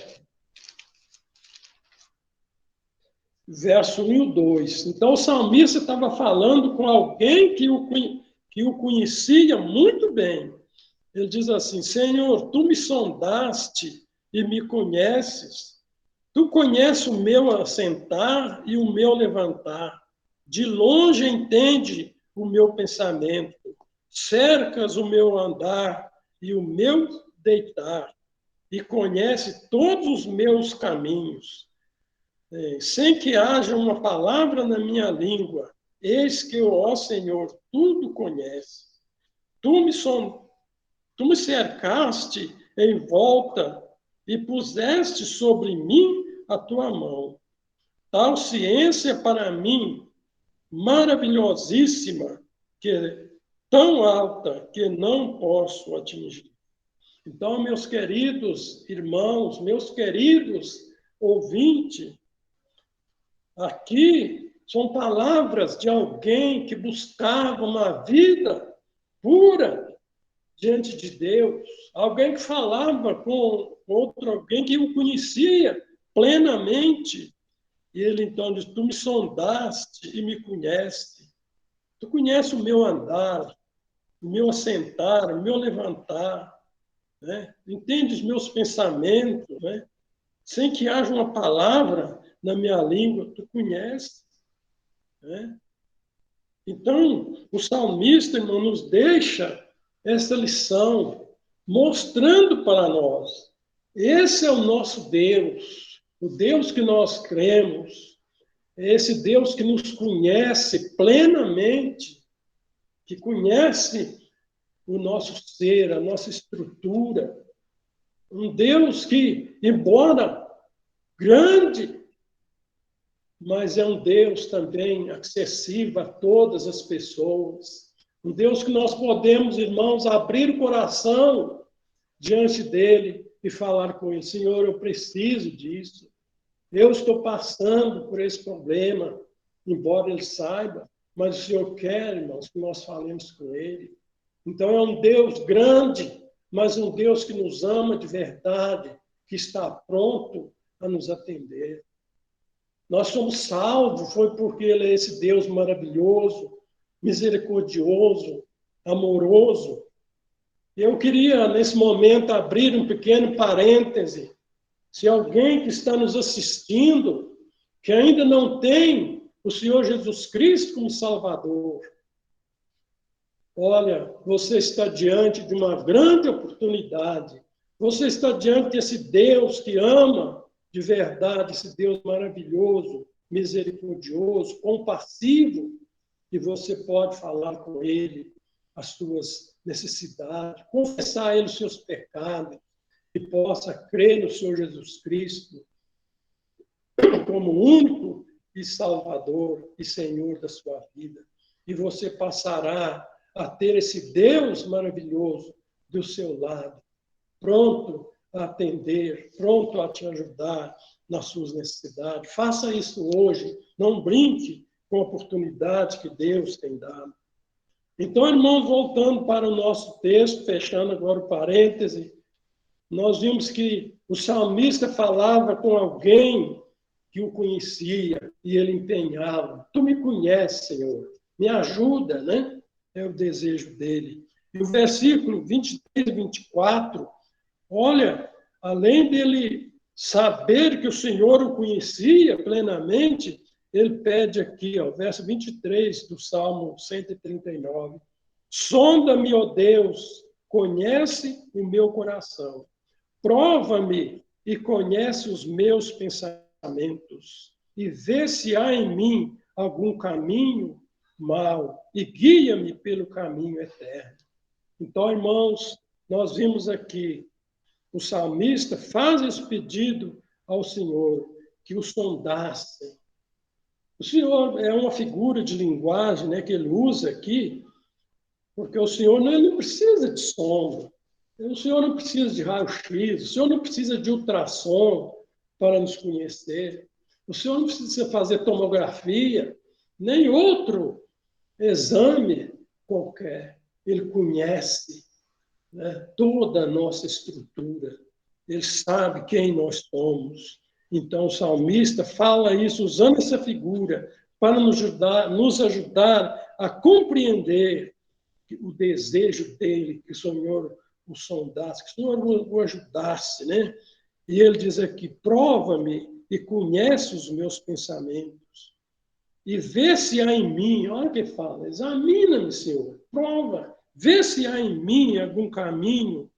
verso 1 e 2. Então, o salmista estava falando com alguém que o conhecia muito bem. Ele diz assim: Senhor, tu me sondaste e me conheces. Tu conheces o meu assentar e o meu levantar. de longe entende o meu pensamento, cercas o meu andar e o meu deitar, e conhece todos os meus caminhos, sem que haja uma palavra na minha língua. Eis que, ó Senhor, tudo conhece. Tu me cercaste em volta e puseste sobre mim a tua mão. Tal ciência para mim, maravilhosíssima, que é tão alta que não posso atingir. Então, meus queridos irmãos, meus queridos ouvintes, aqui são palavras de alguém que buscava uma vida pura diante de Deus, alguém que falava com outro alguém que o conhecia plenamente. E ele então diz: tu me sondaste e me conhece. Tu conheces o meu andar, o meu assentar, o meu levantar, né? Entende os meus pensamentos, né? Sem que haja uma palavra na minha língua, tu conheces, né? Então, o salmista, irmão, nos deixa essa lição, mostrando para nós: esse é o nosso Deus, o Deus que nós cremos, é esse Deus que nos conhece plenamente, que conhece o nosso ser, a nossa estrutura. Um Deus que, embora grande, mas é um Deus também acessível a todas as pessoas. Um Deus que nós podemos, irmãos, abrir o coração diante dele e falar com ele: Senhor, eu preciso disso. Eu estou passando por esse problema, embora ele saiba, mas o Senhor quer, irmãos, que nós falemos com ele. Então é um Deus grande, mas um Deus que nos ama de verdade, que está pronto a nos atender. Nós somos salvos, foi porque ele é esse Deus maravilhoso, misericordioso, amoroso. Eu queria, nesse momento, abrir um pequeno parêntese. Se alguém que está nos assistindo, que ainda não tem o Senhor Jesus Cristo como Salvador, olha, você está diante de uma grande oportunidade. Você está diante desse Deus que ama de verdade, esse Deus maravilhoso, misericordioso, compassivo, e você pode falar com Ele as suas necessidades, confessar a Ele os seus pecados, e possa crer no Senhor Jesus Cristo como único e Salvador e Senhor da sua vida. E você passará a ter esse Deus maravilhoso do seu lado, pronto a atender, pronto a te ajudar nas suas necessidades. Faça isso hoje, não brinque com a oportunidade que Deus tem dado. Então, irmãos, voltando para o nosso texto, fechando agora o parêntese, nós vimos que o salmista falava com alguém que o conhecia e ele empenhava. Tu me conheces, Senhor, me ajuda, né? É o desejo dele. E o versículo 23 e 24, olha, além dele saber que o Senhor o conhecia plenamente, ele pede aqui, ó, verso 23 do Salmo 139, sonda-me, ó Deus, conhece o meu coração. Prova-me e conhece os meus pensamentos, e vê se há em mim algum caminho mau, e guia-me pelo caminho eterno. Então, irmãos, nós vimos aqui, o salmista faz esse pedido ao Senhor, que o sondasse. O Senhor é uma figura de linguagem, né, que ele usa aqui, porque o Senhor não precisa de sonda. O Senhor não precisa de raio-x, o Senhor não precisa de ultrassom para nos conhecer, o Senhor não precisa fazer tomografia, nem outro exame qualquer. Ele conhece, né, toda a nossa estrutura, ele sabe quem nós somos. Então, o salmista fala isso usando essa figura para nos ajudar a compreender o desejo dele, que o Senhor o sondasse, que o Senhor o ajudasse, né? E ele diz aqui: prova-me e conhece os meus pensamentos. e vê se há em mim, olha o que fala, examina-me, Senhor, prova, vê se há em mim algum caminho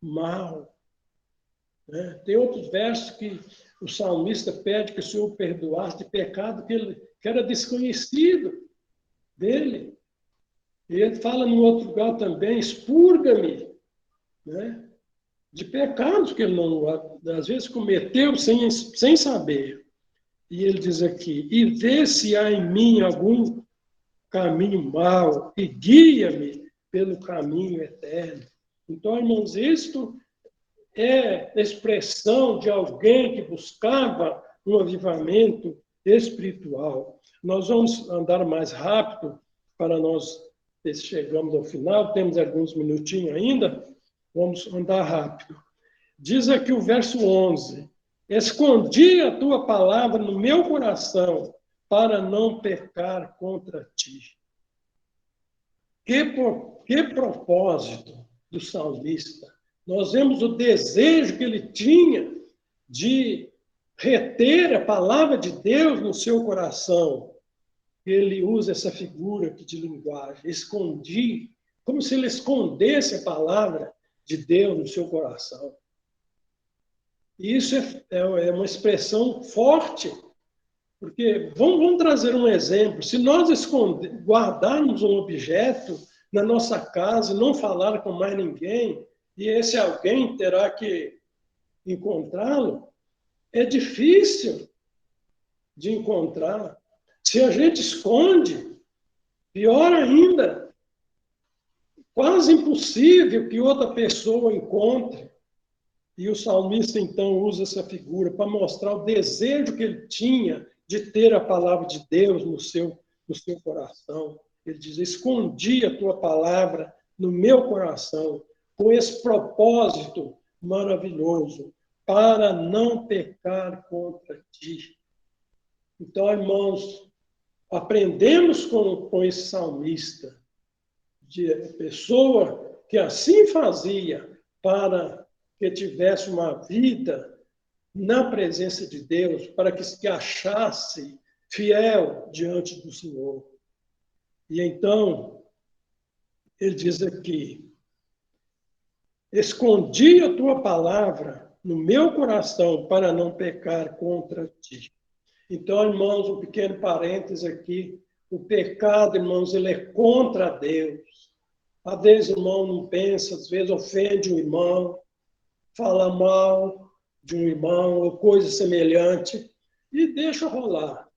mau. Né? Tem outros versos que o salmista pede que o Senhor perdoasse de pecado que era desconhecido dele. E ele fala no outro lugar também, expurga-me, né, de pecados que ele não, às vezes, cometeu sem saber. E ele diz aqui, e vê se há em mim algum caminho mau, e guia-me pelo caminho eterno. Então, irmãos, isto é expressão de alguém que buscava um avivamento espiritual. Nós vamos andar mais rápido para nós chegamos ao final, temos alguns minutinhos ainda, vamos andar rápido. Diz aqui o verso 11, escondi a tua palavra no meu coração para não pecar contra ti. Que propósito do salmista. Nós vemos o desejo que ele tinha de reter a palavra de Deus no seu coração. Ele usa essa figura aqui de linguagem, escondi, como se ele escondesse a palavra de Deus no seu coração. E isso é uma expressão forte, porque vamos trazer um exemplo. Se nós guardarmos um objeto na nossa casa e não falar com mais ninguém, e esse alguém terá que encontrá-lo, é difícil de encontrar. Se a gente esconde, pior ainda, quase impossível que outra pessoa encontre. E o salmista, então, usa essa figura para mostrar o desejo que ele tinha de ter a palavra de Deus no seu coração. Ele diz, escondi a tua palavra no meu coração, com esse propósito maravilhoso, para não pecar contra ti. Então, irmãos, aprendemos com esse salmista, de pessoa que assim fazia para que tivesse uma vida na presença de Deus, para que se achasse fiel diante do Senhor. E então, ele diz aqui, escondi a tua palavra no meu coração para não pecar contra ti. Então, irmãos, um pequeno parênteses aqui, o pecado, irmãos, ele é contra Deus. Às vezes o irmão não pensa, às vezes ofende o irmão, fala mal de um irmão ou coisa semelhante e deixa rolar.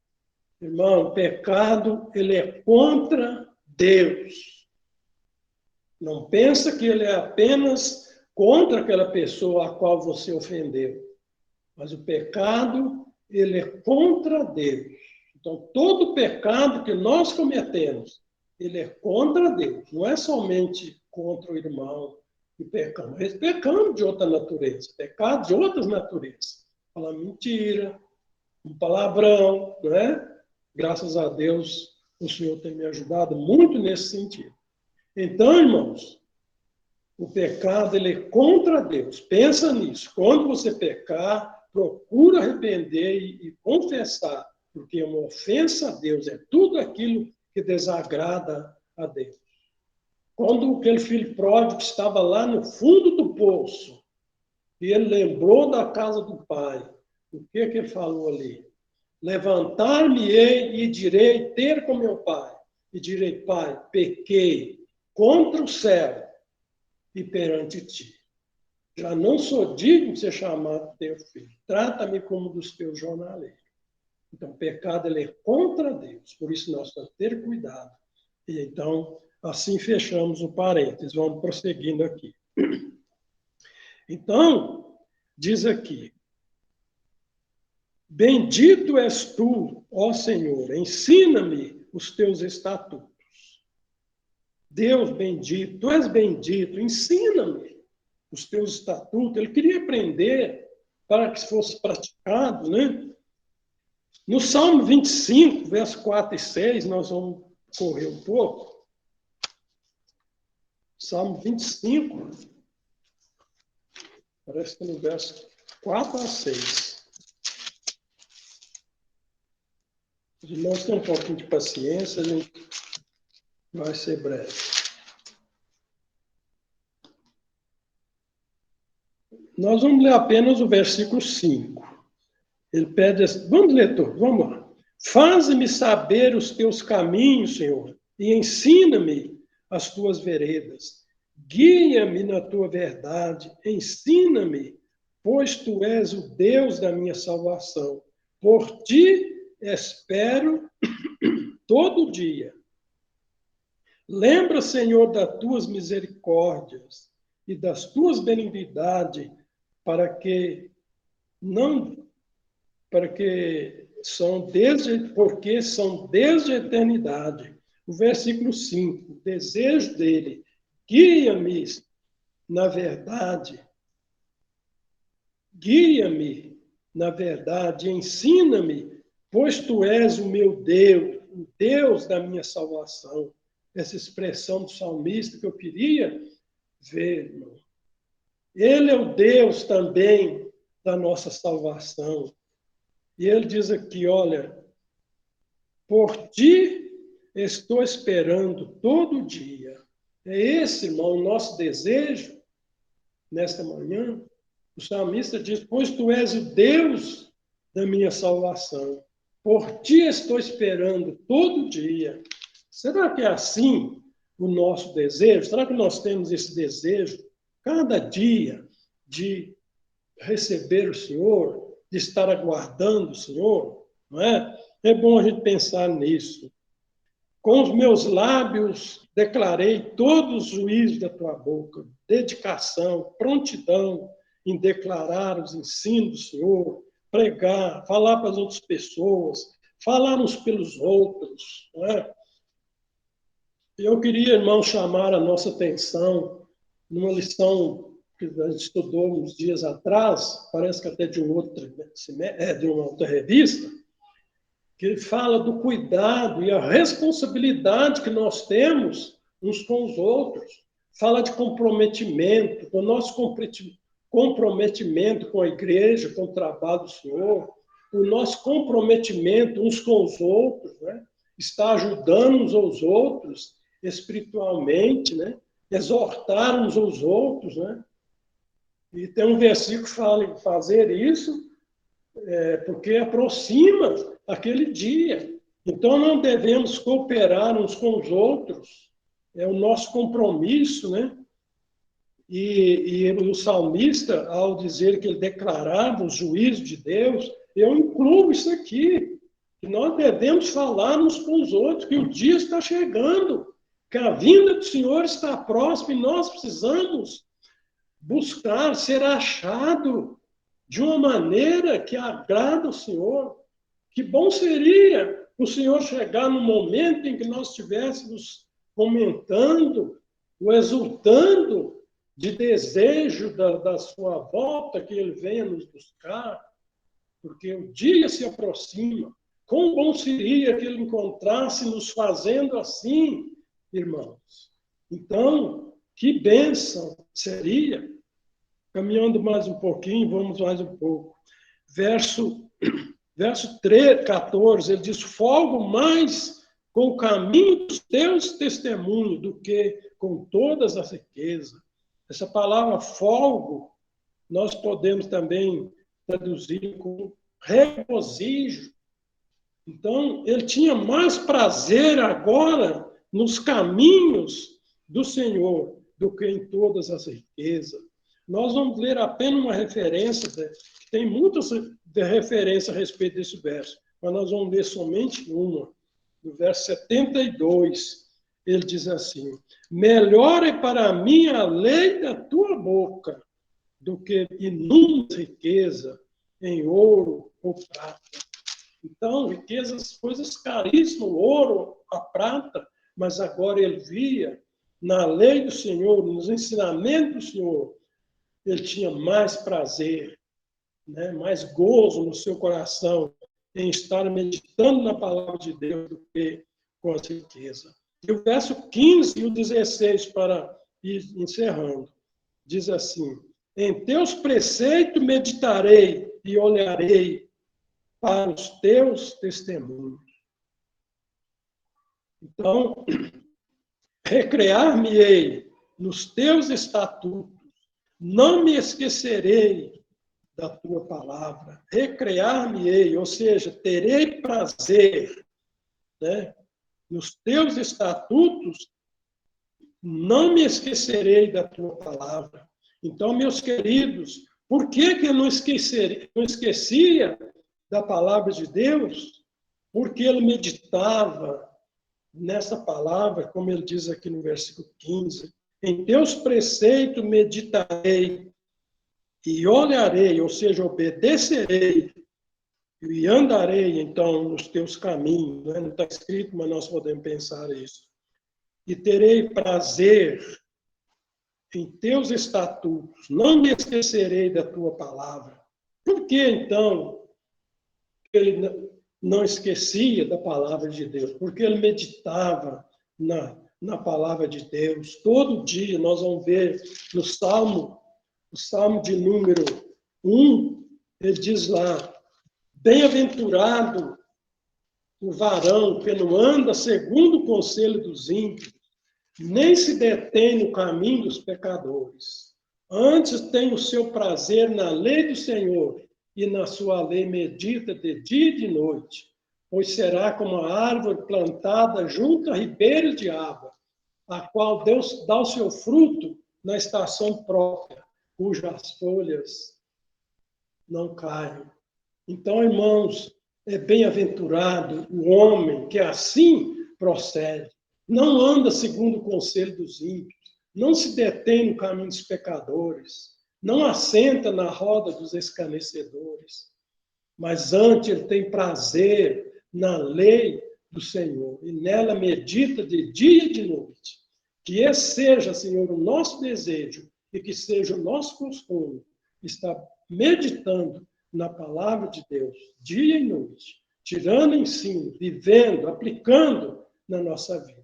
Irmão, o pecado, ele é contra Deus. Não pensa que ele é apenas contra aquela pessoa a qual você ofendeu. Mas o pecado, ele é contra Deus. Então, todo pecado que nós cometemos, ele é contra Deus. Não é somente contra o irmão que pecamos. Eles pecamos de outra natureza, pecado de outras naturezas. Falar mentira, um palavrão, não é? Graças a Deus, o Senhor tem me ajudado muito nesse sentido. Então, irmãos, o pecado, ele é contra Deus. Pensa nisso. Quando você pecar, procura arrepender e confessar, porque é uma ofensa a Deus, é tudo aquilo que desagrada a Deus. Quando aquele filho pródigo estava lá no fundo do poço, e ele lembrou da casa do pai, o que ele falou ali? Levantar-me-ei e direi ter com meu pai. E direi, pai, pequei contra o céu e perante ti. Já não sou digno de ser chamado teu filho. Trata-me como dos teus jornaleiros. Então, o pecado ele é contra Deus. Por isso, nós temos que ter cuidado. E então, assim fechamos o parênteses. Vamos prosseguindo aqui. Então, diz aqui, bendito és tu, ó Senhor, ensina-me os teus estatutos. Deus bendito, tu és bendito, ensina-me os teus estatutos. Ele queria aprender para que fosse praticado, né? No Salmo 25, verso 4 e 6, nós vamos correr um pouco. Salmo 25, parece que no verso 4 a 6. Os irmãos têm um pouquinho de paciência, a gente vai ser breve. Nós vamos ler apenas o versículo 5. Ele pede assim, vamos ler tudo, vamos lá. Faze-me saber os teus caminhos, Senhor, e ensina-me as tuas veredas. Guia-me na tua verdade, ensina-me, pois tu és o Deus da minha salvação. Por ti espero todo dia. Lembra, Senhor, das tuas misericórdias e das tuas benignidades, porque são desde a eternidade. O versículo 5, o desejo dele, guia-me na verdade, ensina-me, pois tu és o meu Deus, o Deus da minha salvação. Essa expressão do salmista que eu queria ver, irmão. Ele é o Deus também da nossa salvação. E ele diz aqui, olha, por ti estou esperando todo dia. É esse, irmão, o nosso desejo nesta manhã. O salmista diz, pois tu és o Deus da minha salvação. Por ti estou esperando todo dia. Será que é assim o nosso desejo? Será que nós temos esse desejo, cada dia, de receber o Senhor, de estar aguardando o Senhor? Não é? É bom a gente pensar nisso. Com os meus lábios declarei todos os juízos da tua boca, dedicação, prontidão em declarar os ensinos do Senhor, pregar, falar para as outras pessoas, falar uns pelos outros. Não é? Eu queria, irmão, chamar a nossa atenção numa lição que a gente estudou uns dias atrás, parece que até de uma outra revista, que fala do cuidado e a responsabilidade que nós temos uns com os outros. Fala de comprometimento, do nosso comprometimento com a igreja, com o trabalho do Senhor, o nosso comprometimento uns com os outros, né? Estar ajudando uns aos outros espiritualmente, né? Exortar uns aos outros, né? E tem um versículo que fala em fazer isso, porque aproxima aquele dia. Então, não devemos cooperar uns com os outros. É o nosso compromisso, né? E o salmista, ao dizer que ele declarava os juízos de Deus, eu incluo isso aqui, que nós devemos falar uns com os outros, que o dia está chegando, que a vinda do Senhor está próxima e nós precisamos buscar ser achado de uma maneira que agrada ao Senhor. Que bom seria o Senhor chegar no momento em que nós estivéssemos comentando, ou exultando de desejo da sua volta, que Ele venha nos buscar, porque o dia se aproxima. Quão bom seria que Ele encontrasse nos fazendo assim, irmãos. Então, que bênção seria. Caminhando mais um pouquinho, vamos mais um pouco. Verso 14, ele diz, folgo mais com o caminho dos teus testemunhos do que com todas as riquezas. Essa palavra folgo, nós podemos também traduzir com regozijo. Então, ele tinha mais prazer agora nos caminhos do Senhor do que em todas as riquezas. Nós vamos ler apenas uma referência, que tem muitas referências a respeito desse verso, mas nós vamos ler somente uma. No verso 72, ele diz assim, melhor é para mim a lei da tua boca do que inúmeras riquezas em ouro ou prata. Então, riquezas, coisas caríssimas, o ouro, a prata, mas agora ele via na lei do Senhor, nos ensinamentos do Senhor, ele tinha mais prazer, né, mais gozo no seu coração em estar meditando na palavra de Deus do que com a riqueza. E o verso 15 e o 16, para ir encerrando, diz assim, em teus preceitos meditarei e olharei para os teus testemunhos. Então, recrear-me-ei nos teus estatutos, não me esquecerei da tua palavra. Recrear-me-ei, ou seja, terei prazer, né, nos teus estatutos, não me esquecerei da tua palavra. Então, meus queridos, por que eu não esquecia da palavra de Deus? Porque ele meditava nessa palavra, como ele diz aqui no versículo 15, em teus preceitos meditarei e olharei, ou seja, obedecerei e andarei, então, nos teus caminhos. Não está escrito, mas nós podemos pensar isso. E terei prazer em teus estatutos, não me esquecerei da tua palavra. Por que, então, ele não esquecia da palavra de Deus? Porque ele meditava na palavra de Deus. Todo dia nós vamos ver no Salmo, o Salmo de número 1, ele diz lá, bem-aventurado o varão que não anda segundo o conselho dos ímpios, nem se detém no caminho dos pecadores. Antes tem o seu prazer na lei do Senhor, e na sua lei medita de dia e de noite, pois será como a árvore plantada junto a ribeiros de água, a qual Deus dá o seu fruto na estação própria, cujas folhas não caem. Então, irmãos, é bem-aventurado o homem que assim procede. Não anda segundo o conselho dos ímpios, não se detém no caminho dos pecadores, não assenta na roda dos escarnecedores, mas antes ele tem prazer na lei do Senhor, e nela medita de dia e de noite. Que esse seja, Senhor, o nosso desejo, e que seja o nosso costume, estar meditando na palavra de Deus, dia e noite, tirando ensino, vivendo, aplicando na nossa vida.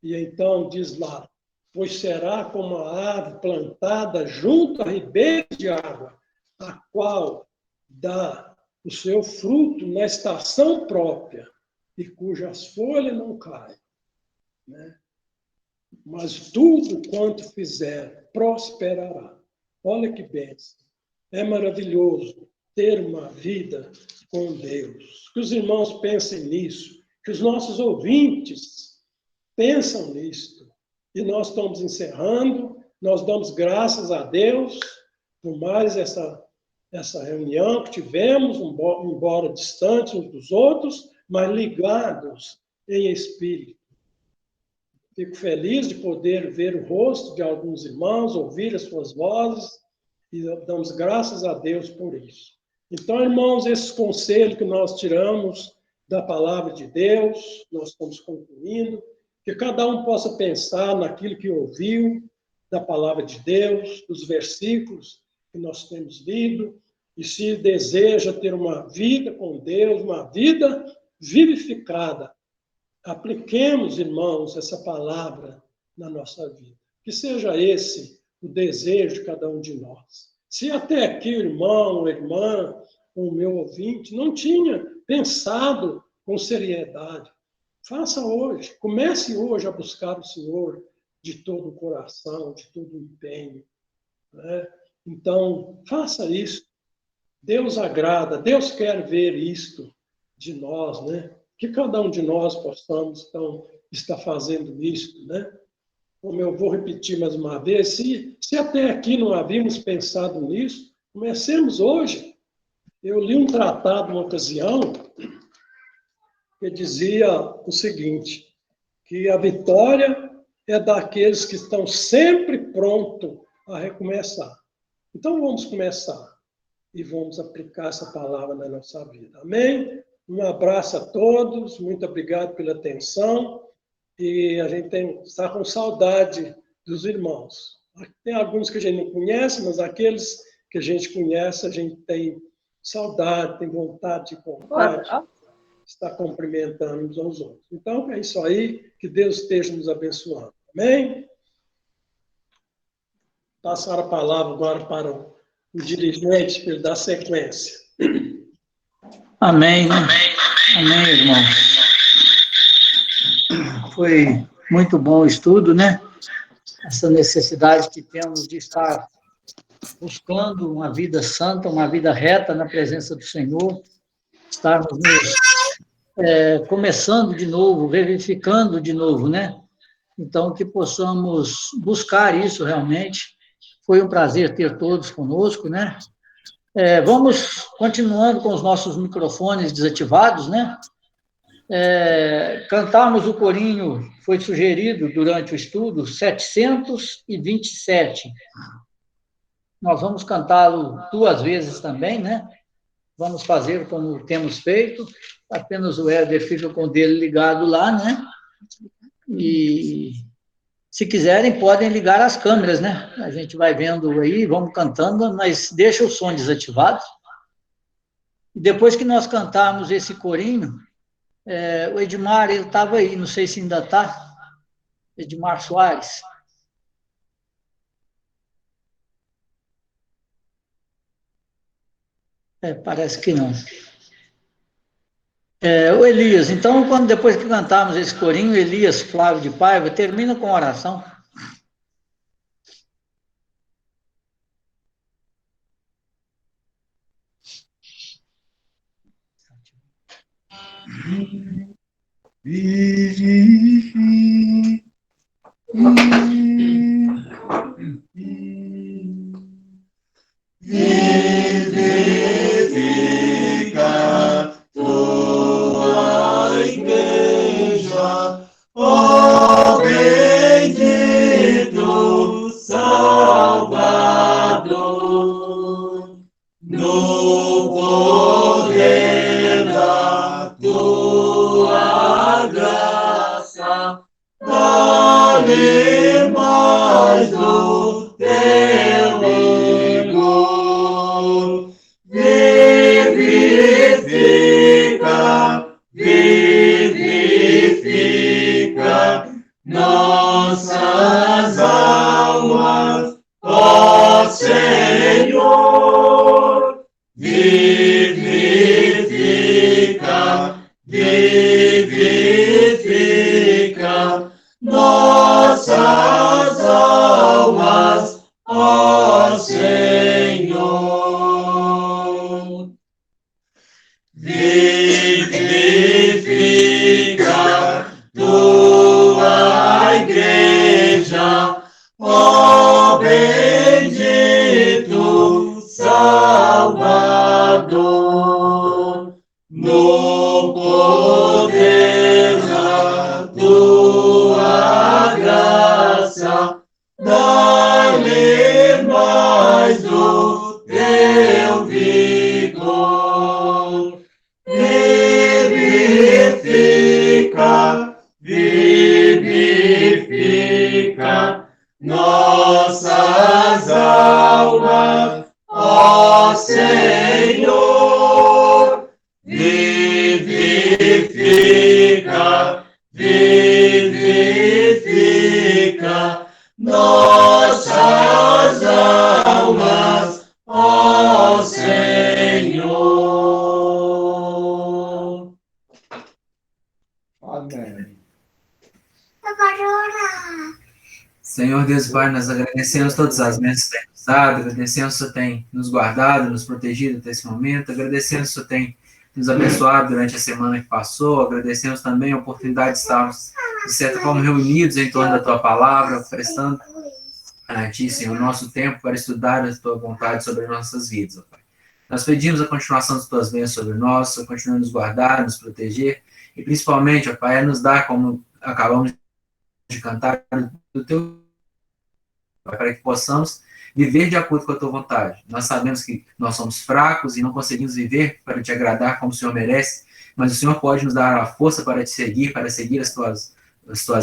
E então diz lá, pois será como a árvore plantada junto a ribeiros de água, a qual dá o seu fruto na estação própria, e cujas folhas não caem. Né? Mas tudo quanto fizer, prosperará. Olha que bênção. É maravilhoso ter uma vida com Deus. Que os irmãos pensem nisso, que os nossos ouvintes pensam nisto. E nós estamos encerrando, nós damos graças a Deus por mais essa reunião que tivemos, embora distantes uns dos outros, mas ligados em espírito. Fico feliz de poder ver o rosto de alguns irmãos, ouvir as suas vozes, e damos graças a Deus por isso. Então, irmãos, esse conselho que nós tiramos da palavra de Deus, nós estamos concluindo, que cada um possa pensar naquilo que ouviu da palavra de Deus, dos versículos que nós temos lido, e se deseja ter uma vida com Deus, uma vida vivificada, apliquemos, irmãos, essa palavra na nossa vida. Que seja esse o desejo de cada um de nós. Se até aqui o irmão, a irmã, o meu ouvinte, não tinha pensado com seriedade, faça hoje, comece hoje a buscar o Senhor de todo o coração, de todo o empenho. Né? Então, faça isso. Deus agrada, Deus quer ver isto de nós, né? Que cada um de nós possamos, então, estar fazendo isto, né? Como eu vou repetir mais uma vez, se até aqui não havíamos pensado nisso, comecemos hoje. Eu li um tratado, numa ocasião, que dizia o seguinte, que a vitória é daqueles que estão sempre prontos a recomeçar. Então, vamos começar e vamos aplicar essa palavra na nossa vida. Amém? Um abraço a todos, muito obrigado pela atenção, e a gente está com saudade dos irmãos. Tem alguns que a gente não conhece, mas aqueles que a gente conhece, a gente tem saudade, tem vontade de contar, está cumprimentando uns aos outros. Então, é isso aí, que Deus esteja nos abençoando. Amém? Passar a palavra agora para o dirigente, para ele dar sequência. Amém. Amém, irmão. foi muito bom o estudo, né? Essa necessidade que temos de estar buscando uma vida santa, uma vida reta na presença do Senhor, estarmos começando de novo, verificando de novo, né? Então, que possamos buscar isso realmente. Foi um prazer ter todos conosco, né? Vamos continuando com os nossos microfones desativados, né? Cantarmos o corinho, foi sugerido durante o estudo, 727. Nós vamos cantá-lo 2 vezes também, né? Vamos fazer como temos feito, apenas o Éder fica com o dele ligado lá, né? E se quiserem, podem ligar as câmeras, né? A gente vai vendo aí, vamos cantando, mas deixa o som desativado. E depois que nós cantarmos esse corinho, o Edmar, ele estava aí, não sei se ainda está, Edmar Soares. Parece que não. O Elias, então, depois que cantarmos esse corinho, Elias Flávio de Paiva, termina com oração. Vivifica tua igreja, ó bendito Salvador, no poder da tua graça, dá-lhe mais do teu vigor. Vivifica nossas almas, ó Senhor. Vivifica nossas almas, ó Senhor. Vivifica tua igreja, ó bendito Salvador, no poder da tua graça, dá-lhe mais do teu vigor. Vivifica nossas almas, ó Senhor. Vivifica nossas almas, ó Senhor. Amém. Senhor Deus e Pai, nós agradecemos todas as bênçãos que tem nos dado, agradecemos que o Senhor tem nos guardado, nos protegido até esse momento, agradecemos que o Senhor tem nos abençoado durante a semana que passou, agradecemos também a oportunidade de estarmos, de certa forma, reunidos em torno da Tua Palavra, prestando a Ti, Senhor, nosso tempo para estudar a Tua vontade sobre as nossas vidas, ó Pai. Nós pedimos a continuação das Tuas bênçãos sobre nós, Senhor, continue a nos guardar, nos proteger, e principalmente, ó Pai, a nos dar, como acabamos de cantar, do Teu, para que possamos viver de acordo com a Tua vontade. Nós sabemos que nós somos fracos e não conseguimos viver para Te agradar como o Senhor merece, mas o Senhor pode nos dar a força para Te seguir, para seguir as Tuas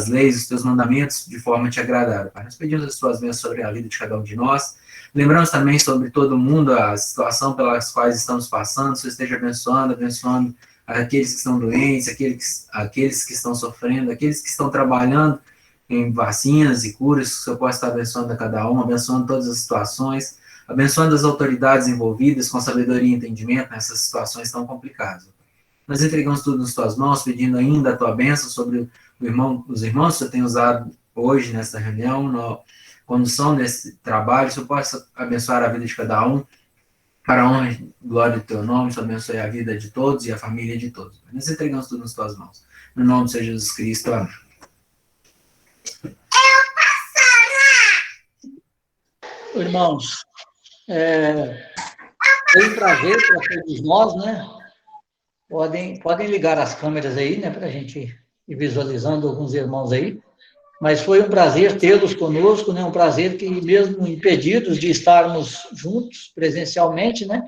leis, os Teus mandamentos de forma a Te agradar. Pai, nós pedimos as Tuas bênçãos sobre a vida de cada um de nós. Lembramos também sobre todo mundo, a situação pelas quais estamos passando. O Senhor esteja abençoando aqueles que estão doentes, aqueles que estão sofrendo, aqueles que estão trabalhando em vacinas e curas, que o Senhor possa estar abençoando a cada um, abençoando todas as situações, abençoando as autoridades envolvidas com sabedoria e entendimento nessas situações tão complicadas. Nós entregamos tudo nas Tuas mãos, pedindo ainda a Tua bênção sobre os irmãos que você tem usado hoje nessa reunião, na condução desse trabalho, que eu possa abençoar a vida de cada um, para a honra e glória do teu nome, Senhor, abençoe a vida de todos e a família de todos. Nós entregamos tudo nas tuas mãos. No nome do Senhor Jesus Cristo, amém. Irmãos, foi um prazer para todos nós, né? Podem ligar as câmeras aí, né, para a gente ir visualizando alguns irmãos aí. Mas foi um prazer tê-los conosco, né? Um prazer que, mesmo impedidos de estarmos juntos presencialmente, né?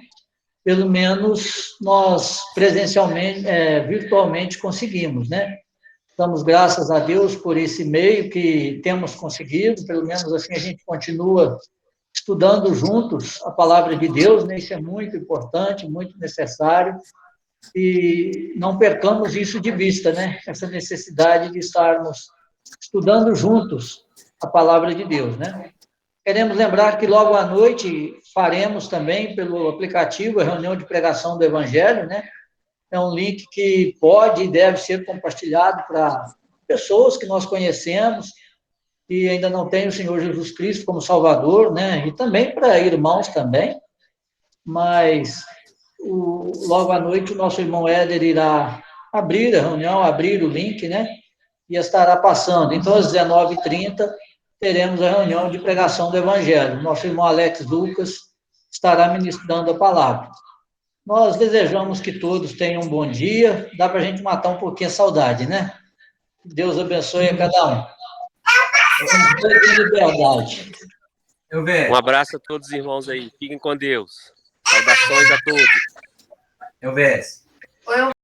Pelo menos nós presencialmente, virtualmente conseguimos, né? Damos graças a Deus por esse meio que temos conseguido, pelo menos assim a gente continua estudando juntos a palavra de Deus, né? Isso é muito importante, muito necessário, e não percamos isso de vista, né? Essa necessidade de estarmos estudando juntos a palavra de Deus, né? Queremos lembrar que logo à noite faremos também pelo aplicativo a reunião de pregação do Evangelho, né? É um link que pode e deve ser compartilhado para pessoas que nós conhecemos e ainda não têm o Senhor Jesus Cristo como Salvador, né? E também para irmãos também, mas logo à noite o nosso irmão Éder irá abrir a reunião, abrir o link, né? E estará passando. Então, às 19h30, teremos a reunião de pregação do Evangelho. Nosso irmão Alex Lucas estará ministrando a palavra. Nós desejamos que todos tenham um bom dia. Dá para a gente matar um pouquinho a saudade, né? Deus abençoe a cada um. Liberdade. Eu Um abraço a todos os irmãos aí. Fiquem com Deus. Saudações a todos. vejo.